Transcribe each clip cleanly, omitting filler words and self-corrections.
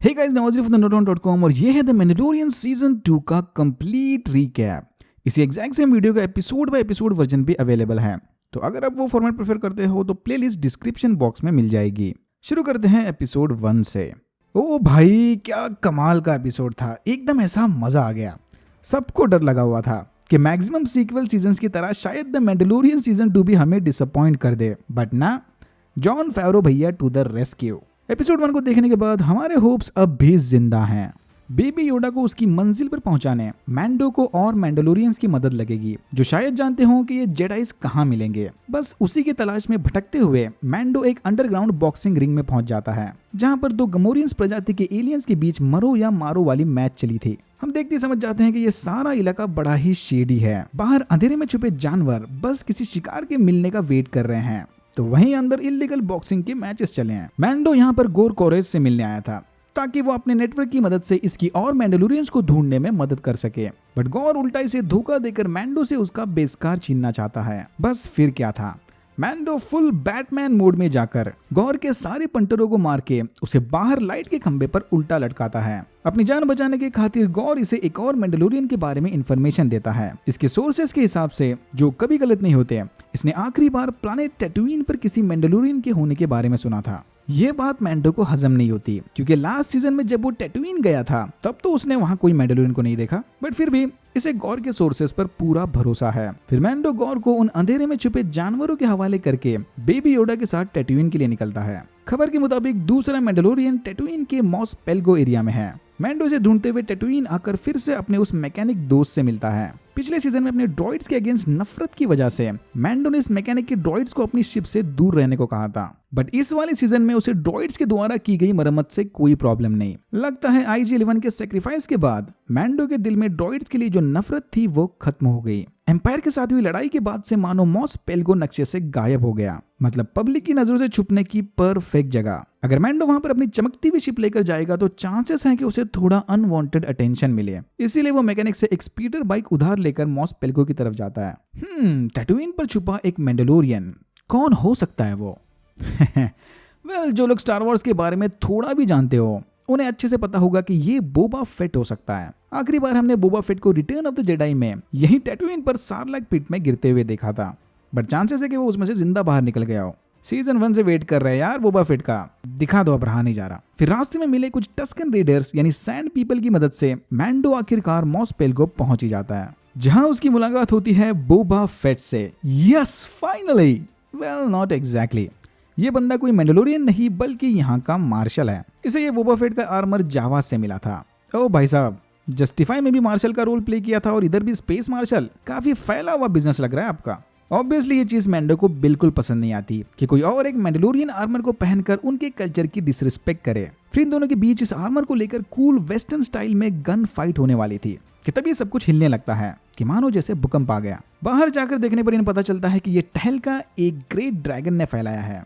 Hey guys, Nawaz from theNoton.com और ये है द मैंडेलोरियन सीजन 2 का कंप्लीट रीकैप। इसी एग्जैक्ट सेम वीडियो का एपिसोड बाय एपिसोड वर्जन भी अवेलेबल है, तो अगर आप वो फॉर्मेट प्रेफर करते हो तो प्लेलिस्ट डिस्क्रिप्शन बॉक्स में मिल जाएगी। शुरू करते हैं एपिसोड 1 से। ओ भाई, क्या कमाल का एपिसोड था, एकदम ऐसा मजा आ गया। सबको डर लगा हुआ था कि मैक्सिमम सीक्वल सीजन्स की तरह शायद द मैंडेलोरियन सीजन 2 भी हमें डिसअपॉइंट कर दे, बट ना, जॉन फेवरो भैया टू द रेस्क्यू। एपिसोड 1 को देखने के बाद हमारे होप्स अब भी जिंदा हैं। बेबी योडा को उसकी मंजिल पर पहुंचाने मैंडो को और मैंडेलोरियंस की मदद लगेगी, जो शायद जानते हों कि ये जेडाइस कहां मिलेंगे। बस उसी की तलाश में भटकते हुए मैंडो एक अंडरग्राउंड बॉक्सिंग रिंग में पहुंच जाता है, जहां पर दो गमोरियंस प्रजाति के एलियंस के बीच मरो या मारो वाली मैच चली थी। हम देखते ही समझ जाते हैं कि ये सारा इलाका बड़ा ही शेडी है। बाहर अंधेरे में छुपे जानवर बस किसी शिकार के मिलने का वेट कर रहे हैं, तो वहीं अंदर इल्लीगल बॉक्सिंग के मैचेस चले हैं। मैंडो यहाँ पर गोर कोरेस से मिलने आया था ताकि वो अपने नेटवर्क की मदद से इसकी और मैंडेलोरियंस को ढूंढने में मदद कर सके, बट गौर उल्टा इसे धोखा देकर मैंडो से उसका बेसकार छीनना चाहता है। बस फिर क्या था, मैंडो फुल बैटमैन मोड में जाकर गौर के सारे पंटरों को मार के उसे बाहर लाइट के खंबे पर उल्टा लटकाता है। अपनी जान बचाने की खातिर गौर इसे एक और मैंडेलोरियन के बारे में इंफॉर्मेशन देता है। इसके सोर्सेस के हिसाब से, जो कभी गलत नहीं होते, इसने आखिरी बार प्लैनेट टैटूइन पर किसी मैंडेलोरियन के होने के बारे में सुना था। ये बात मैंडो को हजम नहीं होती, क्योंकि लास्ट सीजन में जब वो टैटूइन गया था तब तो उसने वहां कोई मैंडेलोरियन को नहीं देखा, बट फिर भी इसे गौर के सोर्सेस पर पूरा भरोसा है। फिर मैंडो गौर को उन अंधेरे में छुपे जानवरों के हवाले करके बेबी योडा के साथ टैटूइन के लिए निकलता है। खबर के मुताबिक दूसरा मैंडेलोरियन टैटूइन के मॉस पेल्गो एरिया में है। मैंडो से ढूंढते हुए टैटूइन आकर फिर से अपने उस मैकेनिक दोस्त से मिलता है। पिछले सीजन में अपने ड्रॉइड्स के अगेंस्ट नफरत की वजह से मैंडो ने इस मैकेनिक के ड्रॉइड्स को अपनी शिप से दूर रहने को कहा था, बट इस वाले सीजन में उसे ड्रॉइड्स के द्वारा की गई मरम्मत से कोई प्रॉब्लम नहीं। लगता है IG-11 के सेक्रीफाइस के बाद मैंडो के दिल में ड्रॉइड्स के लिए जो नफरत थी वो खत्म हो गई। एम्पायर के साथ हुई लड़ाई के बाद से मानो मॉस पेल्गो नक्शे से गायब हो गया, मतलब पब्लिक की नजरों से छुपने की परफेक्ट जगह। अगर मैंडो वहां पर अपनी चमकती हुई शिप लेकर जाएगा तो चांसेस हैं कि उसे थोड़ा अनवांटेड अटेंशन मिले, इसीलिए वो मैकेनिक से एक स्पीडर बाइक उधार लेकर मॉस पेल्गो की तरफ जाता है। टैटूइन पर छुपा एक मैंडेलोरियन कौन हो सकता है वो? वेल, जो लोग स्टार वॉर्स के बारे में थोड़ा भी जानते हो उन्हें अच्छे से पता होगा कि ये बोबा फेट हो सकता है। आखिरी बार हमने बोबा फेट को रिटर्न ऑफ द जेडाई में यही टैटूइन पर सारलैक पिट में गिरते हुए देखा था, बट चांसेस है कि वो उसमें से जिंदा बाहर निकल गया हो। सीजन 1 से वेट कर रहे हैं यार बोबा फेट का, दिखा दो, अब रहा नहीं जा रहा। फिर रास्ते में मिले कुछ टस्कन रेडर्स यानी सैंड पीपल की मदद से मैंडो आखिरकार मॉस पेल्गो पहुंच ही जाता है, जहां उसकी मुलाकात होती है बोबा फेट से। Yes, finally. Well, not exactly. ये बंदा कोई मैंडेलोरियन नहीं बल्कि यहाँ का मार्शल है। इसे ये बोबा फेट का आर्मर जावा से मिला था। ओ भाई साहब, जस्टिफाई में भी मार्शल का रोल प्ले किया था और इधर भी स्पेस मार्शल। काफी फैला हुआ बिजनेस लग रहा है आपका। ऑब्वियसली ये चीज मैंडो को बिल्कुल पसंद नहीं आती कि कोई और एक मैंडेलोरियन आर्मर को पहनकर उनके कल्चर की डिसरिस्पेक्ट करे। फिर इन दोनों के बीच इस आर्मर को लेकर कूल वेस्टर्न स्टाइल में गन फाइट होने वाली थी कि तभी सब कुछ हिलने लगता है कि मानो जैसे भूकंप आ गया। बाहर जाकर देखने पर इन्हें पता चलता है कि ये टहलका एक ग्रेट ड्रैगन ने फैलाया है।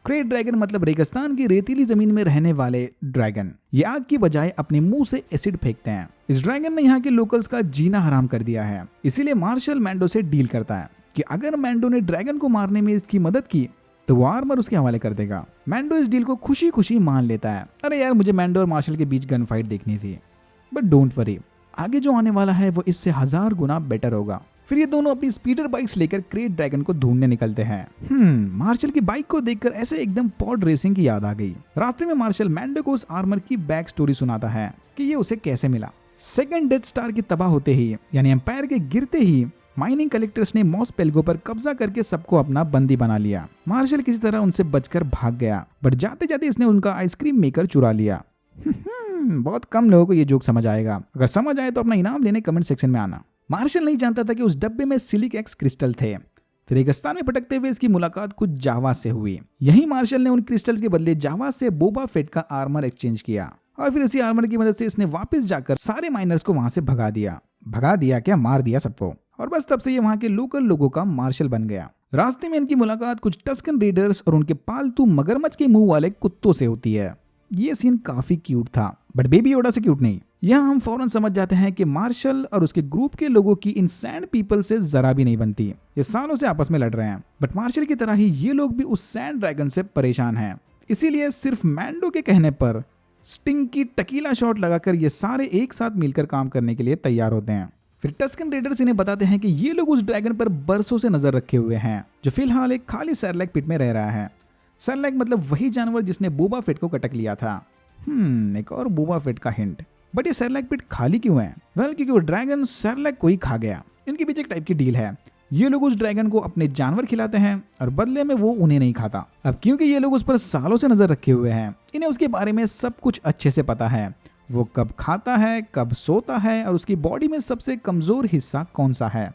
ग्रेट ड्रैगन मतलब रेगिस्तान की रेतीली जमीन में रहने वाले ड्रैगन। ये आग की बजाय अपने मुंह से एसिड फेंकते हैं। इस ड्रैगन ने यहाँ के लोकल्स का जीना हराम कर दिया है, इसीलिए मार्शल मैंडो से डील करता है कि अगर मैंडो ने ड्रैगन को मारने में इसकी मदद की तो वो आर्मर उसके हवाले कर देगा। मैंडो इस डील को खुशी खुशी मान लेता है। अरे यार, मुझे मैंडो और मार्शल के बीच गन फाइट देखनी थी, बट डोंट वरी, आगे जो आने वाला है वो इससे 1000 गुना बेटर होगा। फिर ये दोनों अपनी स्पीडर बाइक्स लेकर ग्रेट ड्रैगन को ढूंढने निकलते हैं। मार्शल की बाइक को देखकर ऐसे एकदम पॉड रेसिंग की याद आ गई। रास्ते में मार्शल मैंडो को उस आर्मर की बैक स्टोरी सुनाता है कि ये उसे कैसे मिला। सेकंड डेथ स्टार की तबाह होते ही, यानी एम्पायर के गिरते ही, माइनिंग कलेक्टर्स ने मॉस पेल्गो पर कब्जा करके सबको अपना बंदी बना लिया। मार्शल किसी तरह उनसे बचकर भाग गया, बट जाते जाते इसने उनका आइसक्रीम मेकर चुरा लिया। बहुत कम लोगों को ये जोक समझ आएगा। अगर समझ आए तो अपना इनाम लेने कमेंट सेक्शन में आना। मार्शल नहीं जानता था कि उस डब्बे में सिलिक एक्स क्रिस्टल थे। फिर रेगिस्तान में भटकते हुए इसकी मुलाकात कुछ जावा से हुई। यही मार्शल ने उन क्रिस्टल्स के बदले जावा से बोबा फेट का आर्मर एक्सचेंज किया, और फिर इसी आर्मर की मदद से इसने वापस जाकर सारे माइनर्स को वहां से भगा दिया क्या, मार दिया सबको। और बस तब से ये वहां के लोकल लोगों का मार्शल बन गया। रास्ते में इनकी मुलाकात कुछ टस्कन रेडर्स और उनके पालतू मगरमच्छ के मुंह वाले कुत्तों से होती है। ये सीन काफी क्यूट था, बट बेबी योडा से क्यूट नहीं। यहाँ हम फौरन समझ जाते हैं कि मार्शल और उसके ग्रुप के लोगों की इन सैंड पीपल से जरा भी नहीं बनती। ये सालों से आपस में लड़ रहे हैं, बट मार्शल की तरह ही ये लोग भी उस सैंड ड्रैगन से परेशान हैं। इसीलिए सिर्फ मैंडो के कहने पर स्टिंग की टकीला शॉट लगाकर ये सारे एक साथ मिलकर काम करने के लिए तैयार होते हैं। फिर टस्कन रेडर्स इन्हें बताते हैं कि ये लोग उस ड्रैगन पर बरसों से नजर रखे हुए हैं, जो फिलहाल एक खाली सरलैक पिट में रह रहा है। सरलैक मतलब वही जानवर जिसने बोबा फेट को कटक लिया था। एक और बोबा फेट का हिंट। बट ये सरलैक पिट खाली क्यों है? वेल, क्योंकि वो ड्रैगन सरलैक को ही खा गया। इनके बीच एक टाइप की डील है। ये लोग उस ड्रैगन को अपने जानवर खिलाते हैं और बदले में वो उन्हें नहीं खाता। अब क्योंकि ये लोग उस पर सालों से नजर रखे हुए हैं, इन्हें उसके बारे में सब कुछ अच्छे से पता है। वो कब खाता है, कब सोता है और उसकी बॉडी में सबसे कमजोर हिस्सा कौन सा है,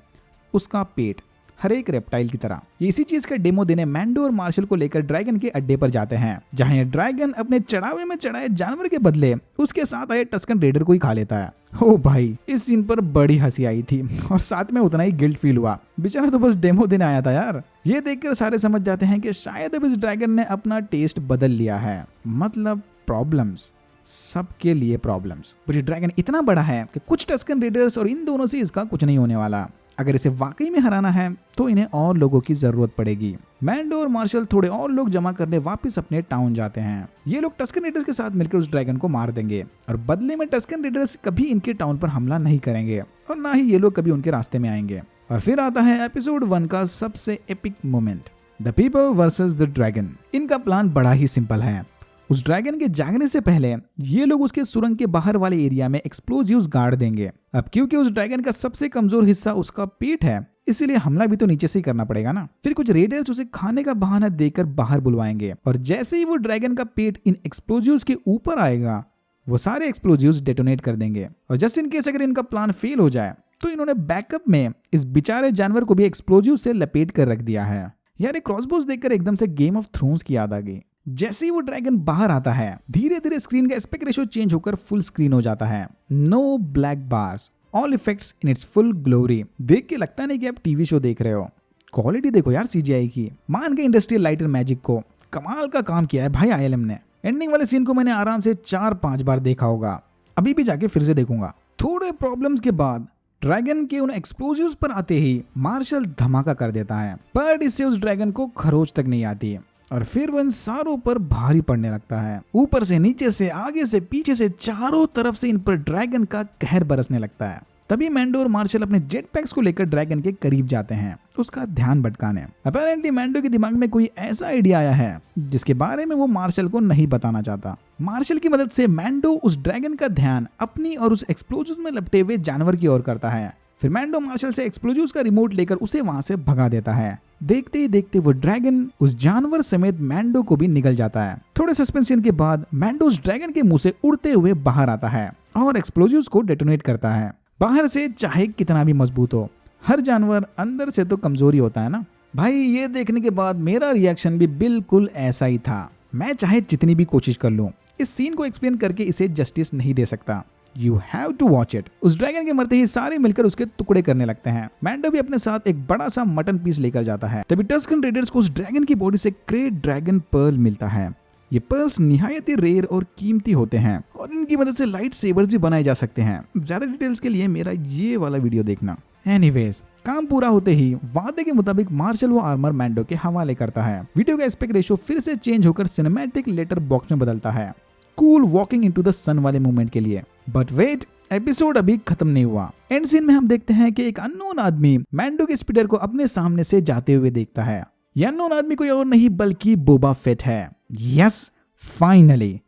उसका पेट, हर एक रेप्टाइल की तरह। इसी चीज का डेमो देने मैंडो और मार्शल को लेकर ड्रैगन के अड्डे पर जाते हैं, जहां ये ड्रैगन अपने चढ़ावे में चढ़ाए जानवर के बदले उसके साथ आए टस्कन रेडर को ही खा लेता है। ओ भाई, इस सीन पर बड़ी हंसी आई थी और साथ में उतना ही गिल्ट फील हुआ। बेचारा तो बस डेमो देने आया था यार। ये देखकर सारे समझ जाते हैं कि शायद अब इस ड्रैगन ने अपना टेस्ट बदल लिया है। मतलब प्रॉब्लम्स, सबके लिए प्रॉब्लम्स। पर ये ड्रैगन इतना बड़ा है कि कुछ टस्कन रेडर्स और इन दोनों से इसका कुछ नहीं होने वाला। अगर इसे वाकई में हराना है तो इन्हें और लोगों की जरूरत पड़ेगी। मैंडो और मार्शल थोड़े और लोग जमा करने वापस अपने टाउन जाते हैं। ये लोग टस्कन रेडर्स के साथ मिलकर उस ड्रैगन को मार देंगे और बदले में टस्कन रेडर्स कभी इनके टाउन पर हमला नहीं करेंगे और ना ही ये लोग कभी उनके रास्ते में आएंगे। और फिर आता है एपिसोड 1 का सबसे epic moment, the people versus the dragon. इनका प्लान बड़ा ही सिंपल है। उस ड्रैगन के जागने से पहले ये लोग उसके सुरंग के बाहर वाले एरिया में एक्सप्लोजिव्स गाड़ देंगे। अब क्योंकि उस ड्रैगन का सबसे कमजोर हिस्सा उसका पेट है, इसीलिए हमला भी तो नीचे से ही करना पड़ेगा ना। फिर कुछ रेडर्स उसे खाने का बहाना देकर बाहर बुलवाएंगे और जैसे ही वो ड्रैगन का पेट इन एक्सप्लोजिव्स के ऊपर आएगा, वो सारे एक्सप्लोजिव्स डेटोनेट कर देंगे। और जस्ट इन केस अगर इनका प्लान फेल हो जाए तो इन्होंने बैकअप में इस बेचारे जानवर को भी एक्सप्लोजिव से लपेट कर रख दिया है। यार, क्रॉसबोज देखकर एकदम से गेम ऑफ थ्रोन्स की याद आ गई। जैसे ही वो ड्रैगन बाहर आता है, धीरे धीरे स्क्रीन का एस्पेक्ट रेशियो चेंज होकर फुल स्क्रीन हो जाता है। No black bars, all effects in its full glory. देख के लगता नहीं कि आप टीवी शो देख रहे हो। क्वालिटी देखो यार सीजीआई की। मान के इंडस्ट्रियल लाइटर मैजिक को, कमाल का काम किया है भाई आईएलएम ने। एंडिंग वाले सीन को मैंने आराम से 4-5 बार देखा होगा। अभी भी जाके फिर से देखूंगा। थोड़े प्रॉब्लम्स के बाद ड्रैगन के उन एक्सप्लोजिव्स पर आते ही मार्शल धमाका कर देता है, पर इससे उस ड्रैगन को खरोच तक नहीं आती और फिर वो इन सारों पर भारी पड़ने लगता है। ऊपर से, नीचे से, आगे से, पीछे से, चारों तरफ से इन पर ड्रैगन का कहर बरसने लगता है। तभी मैंडो और मार्शल अपने जेट पैक्स को लेकर ड्रैगन के करीब जाते हैं उसका ध्यान भटकाने। अपेरेंटली मैंडो के दिमाग में कोई ऐसा आइडिया आया है जिसके बारे में वो मार्शल को नहीं बताना चाहता। मार्शल की मदद से मैंडो उस ड्रैगन का ध्यान अपनी और उस एक्सप्लोजिव में लपटे हुए जानवर की ओर करता है। फिर मैंडो मार्शल से एक्सप्लोजिव्स का रिमोट लेकर उसे वहां से भगा देता है। देखते ही देखते वो ड्रैगन उस जानवर समेत मैंडो को भी निगल जाता है। थोड़े सस्पेंशन के बाद मैंडो उस ड्रैगन के मुंह से उड़ते हुए बाहर आता है और एक्सप्लोजिव्स को डेटोनेट करता है। बाहर से चाहे कितना भी मजबूत हो, हर जानवर अंदर से तो कमजोरी होता है ना भाई। ये देखने के बाद मेरा रिएक्शन भी बिल्कुल ऐसा ही था। मैं चाहे जितनी भी कोशिश कर लूं, इस सीन को एक्सप्लेन करके इसे जस्टिस नहीं दे सकता। You have to watch it। उस ड्रैगन के मरते ही सारे मिलकर उसके टुकड़े करने लगते हैं। मैंडो भी अपने साथ एक बड़ा सा मटन पीस लेकर जाता है। तभी टस्कन रेडर्स को उस ड्रैगन की बॉडी से ग्रेट ड्रैगन पर्ल मिलता है। ये पर्ल्स निहायत ही रेयर और कीमती होते हैं और इनकी मदद से लाइट सेबर्स भी बनाए जा सकते हैं। ज्यादा डिटेल्स के लिए मेरा ये वाला वीडियो देखना। एनीवेज, काम पूरा होते ही वादे के मुताबिक मार्शल वो आर्मर मैंडो के हवाले करता है। वीडियो का एस्पेक्ट रेशियो फिर से चेंज होकर सिनेमैटिक लेटर बॉक्स में बदलता है, कूल वॉकिंग इनटू द सन वाले मूवमेंट के लिए। बट वेट, एपिसोड अभी खत्म नहीं हुआ। एंड सीन में हम देखते हैं कि एक अननोन आदमी मैंडो के स्पीडर को अपने सामने से जाते हुए देखता है। यह अननोन आदमी कोई और नहीं बल्कि बोबा फेट है। Yes, finally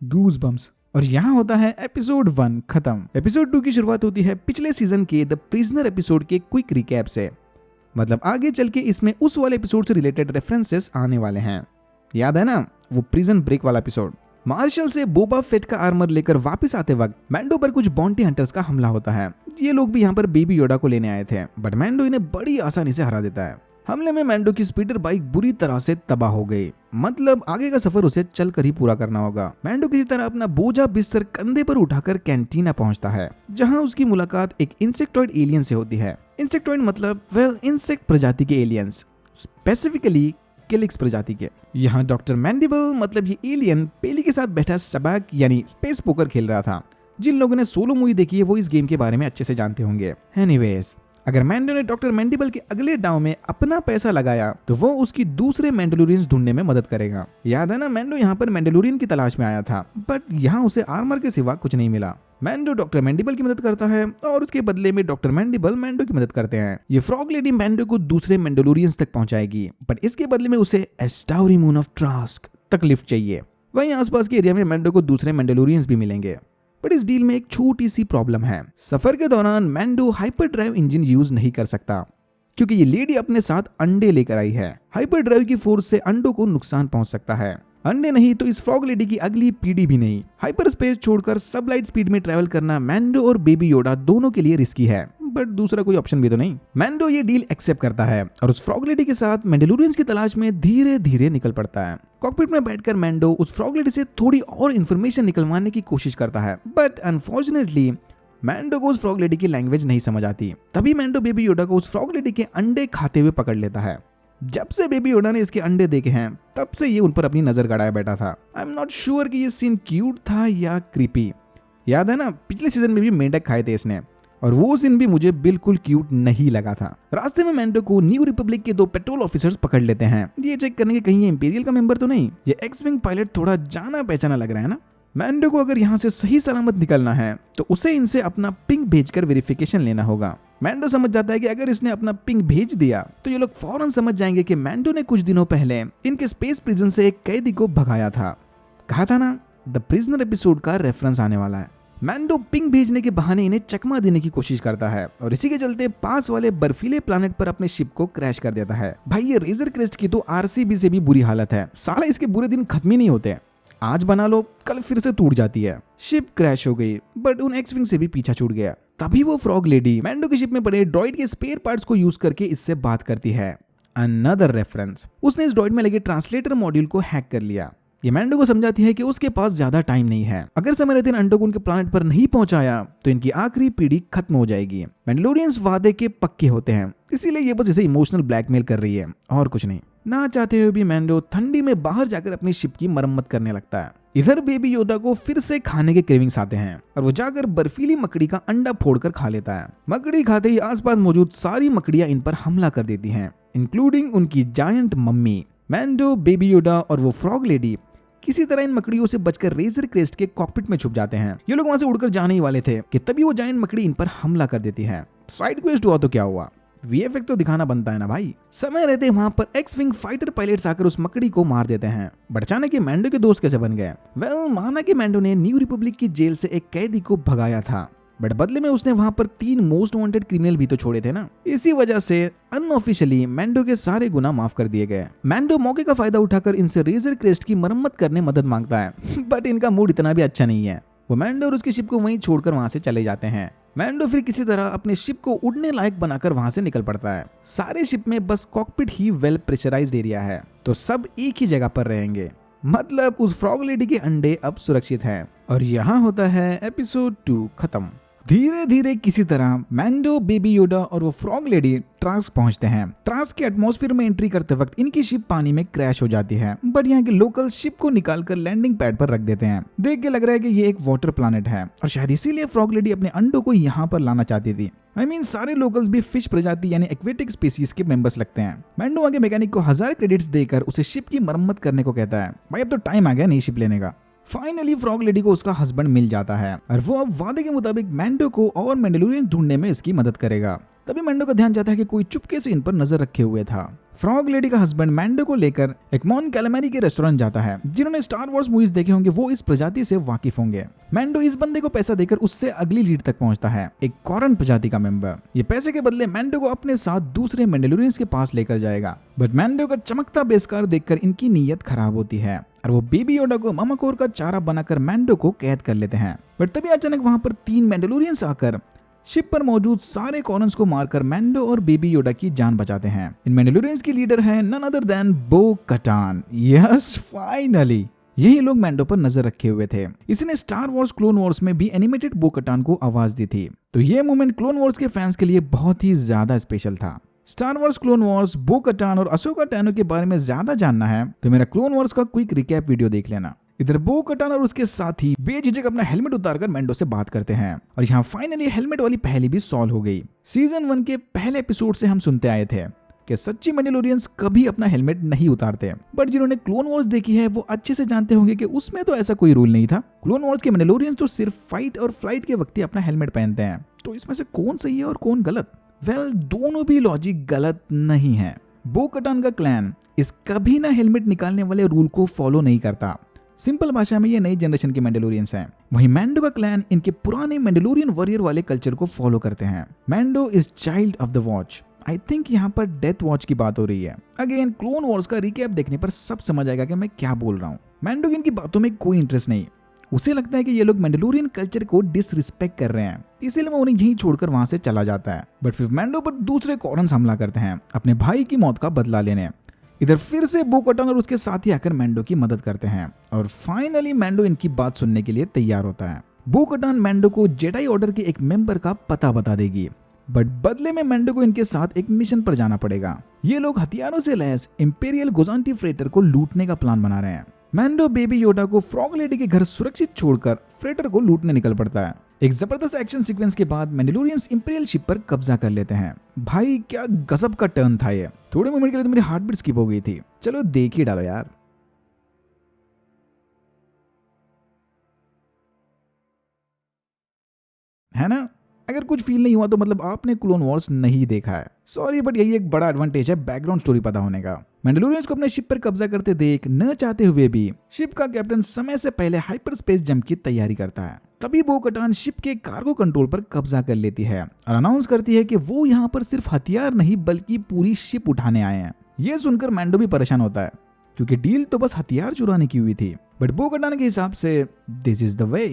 goosebumps. और यहाँ होता है एपिसोड 1 खत्म। एपिसोड 2 की शुरुआत होती है पिछले सीजन के द प्रिजनर एपिसोड के क्विक रिकैप से। मतलब आगे चल के इसमें उस वाले एपिसोड से रिलेटेड रेफरेंसेस आने वाले हैं। याद है ना वो प्रिजन ब्रेक वाला एपिसोड। मार्शल से बोबा फेट का आर्मर लेकर वापस आते वक्त मैंडो पर कुछ बॉन्टी हंटर्स का हमला होता है। ये लोग भी यहाँ पर बेबी योडा को लेने आए थे, बट मैंडो इन्हें बड़ी आसानी से हरा देता है। हमले में मैंडो की स्पीडर बाइक बुरी तरह से तबाह हो गई। मतलब आगे का सफर उसे चलकर ही पूरा करना होगा। मैंडो किसी तरह अपना बोझा बिस्तर कंधे पर उठाकर कैंटीना पहुंचता है, जहां उसकी मुलाकात एक इंसेक्टॉइड एलियन से होती है। इंसेक्टॉइड मतलब इंसेक्ट प्रजाति के एलियंस, स्पेसिफिकली किलिक्स प्रजाति के। यहाँ डॉक्टर मैंडिबल मतलब ये एलियन पेली के साथ बैठा सबक यानी स्पेस पोकर खेल रहा था। जिन लोगों ने सोलो मूवी देखी है वो इस गेम के बारे में अच्छे से जानते होंगे। एनीवेज, अगर मैंडो ने डॉक्टर मैंडिबल के अगले दांव में अपना पैसा लगाया तो वो उसकी दूसरे मैंडलोरियंस ढूंढने में मदद करेगा। याद है ना, मैंडो यहाँ पर मैंडलोरियन की तलाश में आया था, बट यहाँ उसे आर्मर के सिवा कुछ नहीं मिला। मैंडो डॉक्टर मैंडिबल की मदद करता है और उसके बदले में डॉक्टर मैंडिबल मैंडो की मदद करते हैं। ये फ्रॉग लेडी मैंडो को दूसरे मैंडलोरियंस तक पहुंचाएगी, बट इसके बदले में उसे एस्टाउरी मून ऑफ ट्रास्क तक लिफ्ट चाहिए। वहीं आसपास के एरिया में मैंडो को दूसरे मैंडलोरियंस भी मिलेंगे, बट इस डील में एक छोटी सी प्रॉब्लम है। सफर के दौरान मैंडो हाइपर ड्राइव इंजन यूज नहीं कर सकता क्योंकि ये लेडी अपने साथ अंडे लेकर आई है। हाइपर ड्राइव की फोर्स से अंडों को नुकसान पहुंच सकता है। अंडे नहीं तो इस फ्रॉग लेडी की अगली पीढ़ी भी नहीं। हाइपर स्पेस छोड़कर सबलाइट स्पीड में ट्रैवल करना मैंडो और बेबी योडा दोनों के लिए रिस्की है, बट दूसरा कोई ऑप्शन भी तो नहीं। मैंडो ये डील एक्सेप्ट करता है और उस फ्रॉग लेडी के साथ मैंडलोरियंस की तलाश में धीरे धीरे निकल पड़ता है। कॉकपिट में बैठकर मैंडो उस फ्रॉग लेडी से थोड़ी और इन्फॉर्मेशन निकलवाने की कोशिश करता है, बट अनफॉर्चुनेटली मैंडो को उस फ्रॉग लेडी की लैंग्वेज नहीं समझ आती। तभी मैंडो बेबी योडा को उस फ्रॉग लेडी के अंडे खाते हुए पकड़ लेता है। जब से बेबी योडा ने इसके अंडे देखे हैं तब से ये उन पर अपनी नजर गड़ाए बैठा था। आई एम नॉट श्योर कि ये सीन क्यूट था या क्रीपी। याद है ना, पिछले सीजन में भी मेंढक खाए थे इसने, और वो सीन भी मुझे बिल्कुल क्यूट नहीं लगा था। रास्ते में मैंडो को न्यू रिपब्लिक के 2 पेट्रोल ऑफिसर्स पकड़ लेते हैं, ये चेक करने के कहीं ये इंपीरियल का मेंबर तो नहीं। ये एक्स विंग पायलट थोड़ा जाना पहचाना लग रहा है ना। मैंडो को अगर यहाँ से सही सलामत निकलना है तो उसे इनसे अपना पिंग भेजकर वेरिफिकेशन लेना होगा। मैंडो समझ जाता है कि अगर इसने अपना पिंग भेज दिया तो ये लोग फौरन समझ जाएंगे कि मैंडो ने कुछ दिनों पहले इनके स्पेस प्रिजन से एक कैदी को भगाया था। कहा था ना, द प्रिजनर एपिसोड का रेफरेंस आने वाला है। मैंडो पिंग भेजने के बहाने इन्हें चकमा देने की कोशिश करता है और इसी के चलते पास वाले बर्फीले प्लैनेट पर अपने शिप को क्रैश कर देता है। भाई ये रेजर क्रेस्ट की तो आरसीबी से भी बुरी हालत है। साला इसके बुरे दिन खत्म ही नहीं होते। आज बना लो कल फिर से टूट जाती है। शिप क्रैश हो गई, बट उन एक्स विंग से भी पीछा छूट गया। तभी वो फ्रॉग लेडी मैंडो की शिप में पड़े ड्रॉइड के स्पेयर पार्ट्स को यूज करके इससे बात करती है। अनदर रेफरेंस, उसने इस ड्रॉइड में लगे ट्रांसलेटर मॉड्यूल को हैक कर लिया। ये मैंडो को समझाती है कि उसके पास ज्यादा टाइम नहीं है। अगर समय रहते इन अंडों को उनके प्लैनेट पर नहीं पहुंचाया तो इनकी आखिरी पीढ़ी खत्म हो जाएगी। मैंडलोरियंस वादे के पक्के होते हैं, इसीलिए ये बस इसे इमोशनल ब्लैकमेल कर रही है और कुछ नहीं। ना चाहते हुए भी मैंडो ठंडी में बाहर जाकर अपनी शिप की मरम्मत करने लगता है। इधर बेबी योदा को फिर से खाने के क्रेविंग्स आते हैं और वो जाकर बर्फीली मकड़ी का अंडा फोड़कर खा लेता है। मकड़ी खाते ही आसपास मौजूद सारी मकड़ियां इन पर हमला कर देती हैं, इंक्लूडिंग उनकी जायंट मम्मी। मैंडो, बेबी योदा और वो फ्रॉग लेडी किसी तरह इन मकड़ियों से बचकर रेजर क्रेस्ट के कॉकपिट में छुप जाते हैं। ये लोग वहां से उड़कर जाने ही वाले थे कि तभी वो जायंट मकड़ी इन पर हमला कर देती है। साइड क्वेस्ट हुआ तो क्या हुआ, वीएफएक्स तो दिखाना बनता है ना भाई। समय रहते वहां पर एक्स विंग फाइटर पायलट्स आकर उस मकड़ी को मार देते हैं। बट अचानक ये मैंडो के दोस्त कैसे बन गए? वेल, माना कि मैंडो ने न्यू रिपब्लिक की जेल से एक कैदी को भगाया था, बट बदले में उसने वहां पर 3 मोस्ट वांटेड क्रिमिनल भी तो छोड़े थे ना। इसी वजह से अनऑफिशियली मैंडो के सारे गुनाह माफ कर दिए गए। मैंडो मौके का फायदा उठाकर इनसे रेजर क्रेस्ट की मरम्मत करने मदद मांगता है, बट इनका मूड इतना भी अच्छा नहीं है। वो मैंडो और उसकी शिप को वहीं छोड़कर वहां से चले जाते हैं। मैंडो फिर किसी तरह अपने शिप को उड़ने लायक बनाकर वहां से निकल पड़ता है। सारे शिप में बस कॉकपिट ही वेल प्रेशराइज्ड एरिया है, तो सब एक ही जगह पर रहेंगे। मतलब उस फ्रॉग लेडी के अंडे अब सुरक्षित हैं। और यहाँ होता है एपिसोड 2 खत्म। धीरे धीरे किसी तरह मैंडो, बेबी योडा और वो फ्रॉग लेडी ट्रास्क पहुंचते हैं। ट्रास्क के एटमॉस्फेयर में एंट्री करते वक्त इनकी शिप पानी में क्रैश हो जाती है, बट यहाँ के लोकल शिप को निकालकर लैंडिंग पैड पर रख देते हैं। देख के लग रहा है कि ये एक वाटर प्लैनेट है और शायद इसीलिए फ्रॉग लेडी अपने अंडों को यहाँ पर लाना चाहती थी। I mean, सारे लोकल्स भी फिश प्रजाति यानी एक्वेटिक स्पीसीज के मेंबर्स लगते हैं। मैंडो आगे मैकेनिक को 1000 क्रेडिट्स देकर उसे शिप की मरम्मत करने को कहता है। भाई अब तो टाइम आ गया नई शिप लेने का। फाइनली फ्रॉग लेडी को उसका हस्बैंड मिल जाता है और वो अब वादे के मुताबिक मैंडो को और मैंडलोरियन ढूंढने में इसकी मदद करेगा। तभी मैंडो का ध्यान जाता है कि कोई चुपके से इन पर नजर रखे हुए था। फ्रॉग लेडी का हस्बैंड मैंडो को लेकर एक मॉन कैलामेरी के रेस्टोरेंट जाता है। जिन्होंने स्टार वॉर्स मूवीज देखे होंगे वो इस प्रजाति से वाकिफ होंगे। मैंडो इस बंदे को पैसा देकर उससे अगली लीड तक पहुंचता है, एक कॉरन प्रजाति का मेंबर। ये पैसे के बदले मैंडो को अपने साथ दूसरे मैंडलोरियंस के पास लेकर जाएगा, बट मैंडो का चमकता बेसकार देखकर इनकी नीयत खराब होती है और वो बेबी योडा को मामाकोर का चारा बनाकर मैंडो को कैद कर लेते हैं। बट तभी अचानक वहां पर 3 मैंडलोरियंस आकर शिप पर मौजूद सारे कॉरन्स को मारकर मैंडो और बेबी योडा की जान बचाते हैं। इन मैंडलोरियंस की लीडर है नन अदर देन बो कटान। यस, फाइनली यही लोग मैंडो पर नजर रखे हुए थे। इसने स्टार वॉर्स क्लोन वॉर्स में भी एनिमेटेड बो कटान को आवाज दी थी, तो ये मोमेंट क्लोन वॉर्स के फैंस के लिए बहुत ही ज्यादा स्पेशल था। स्टार वॉर्स, क्लोन वॉर्स, बो कटान और अशोका टैनो के बारे में ज्यादा जानना है तो मेरा क्लोन वॉर्स का क्विक रिकैप वीडियो देख लेना। इधर बो कटान और उसके साथी बेझिझक अपना हेलमेट उतारकर मैंडो से बात करते हैं और यहाँ फाइनली हेलमेट वाली पहेली भी सॉल्व हो गई। सीजन 1 के पहले एपिसोड से हम सुनते आए थे कि सच्ची मैंडलोरियंस कभी अपना हेलमेट नहीं उतारते, बट जिन्होंने क्लोन वॉर्स देखी है वो अच्छे से जानते होंगे कि उसमें तो ऐसा कोई रूल नहीं था। क्लोन वॉर्स के मैंडलोरियंस तो सिर्फ फाइट और फ्लाइट के वक्त ही अपना हेलमेट पहनते हैं। तो इसमें से कौन सही है और कौन गलत? वेल, दोनों भी लॉजिक गलत नहीं है। बो कटान का क्लैन इस कभी ना हेलमेट निकालने वाले रूल को फॉलो नहीं करता। सिंपल भाषा में ये नई जनरेशन के मैंडलोरियंस हैं। वहीं मैंडो का क्लैन इनके पुराने मैंडलोरियन वॉरियर वाले कल्चर को फॉलो करते हैं। Mando is child of the watch. I think यहाँ पर डेथ वॉच की बात हो रही है। अगेन, क्लोन वॉर्स का रिकैप देखने पर सब समझ आएगा कि मैं क्या बोल रहा हूँ। मैंडो की इनकी बातों में कोई इंटरेस्ट नहीं। उसे लगता है कि ये लोग मैंडलोरियन कल्चर को डिसरिस्पेक्ट कर रहे हैं, इसीलिए वो उन्हें यहीं छोड़कर वहां से चला जाता है। बट फिर मैंडो पर दूसरे कॉरन्स हमला करते हैं अपने भाई की मौत का बदला लेने। इधर फिर से बो कटान और उसके साथी आकर मैंडो की मदद करते हैं और फाइनली मैंडो इनकी बात सुनने के लिए तैयार होता है। बो कटान मैंडो को जेडाई ऑर्डर के एक मेंबर का पता बता देगी, बट बदले में मैंडो को इनके साथ एक मिशन पर जाना पड़ेगा। ये लोग हथियारों से लैस इंपीरियल गोजांटी फ्रेटर को लूटने का प्लान बना रहे हैं। मैंडो बेबी योडा को फ्रॉग लेडी के घर सुरक्षित छोड़कर फ्रेटर को लूटने निकल पड़ता है। एक जबरदस्त एक्शन सीक्वेंस के बाद मैंडलोरियंस इंपीरियल शिप पर कब्जा कर लेते हैं। भाई क्या गजब का टर्न था ये। थोड़े मोमेंट के लिए तो मेरी हार्ट बीट स्किप हो गई थी। चलो देख ही डालो यार। है ना? अगर कुछ फील नहीं हुआ तो मतलब आपने क्लोन वॉर्स नहीं देखा है। सॉरी, बट यही एक बड़ा एडवांटेज है बैकग्राउंड स्टोरी पता होने का। मैंडलोरियंस को अपने शिप पर कब्जा करते देख न चाहते हुए भी शिप का कैप्टन समय से पहले हाइपर स्पेस जंप की तैयारी करता है। तभी बो कटान शिप के कार्गो कंट्रोल पर कब्जा कर लेती है और अनाउंस करती है कि वो यहाँ पर सिर्फ हथियार नहीं बल्कि पूरी शिप उठाने आए हैं। ये सुनकर मैंडो भी परेशान होता है क्योंकि डील तो बस हथियार चुराने की हुई थी, बट बो कटान के हिसाब से this is the way.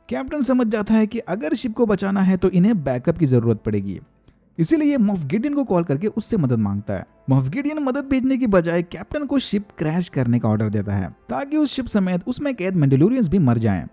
Captain समझ जाता है कि अगर शिप को बचाना है तो इन्हें बैकअप की जरूरत पड़ेगी, इसीलिए मॉफ गिडियन को कॉल करके उससे मदद मांगता है। मॉफ गिडियन मदद भेजने की बजाय कैप्टन को शिप क्रैश करने का ऑर्डर देता है ताकि उस शिप समेत उसमें कैद मैंडलोरियंस भी मर जाएं।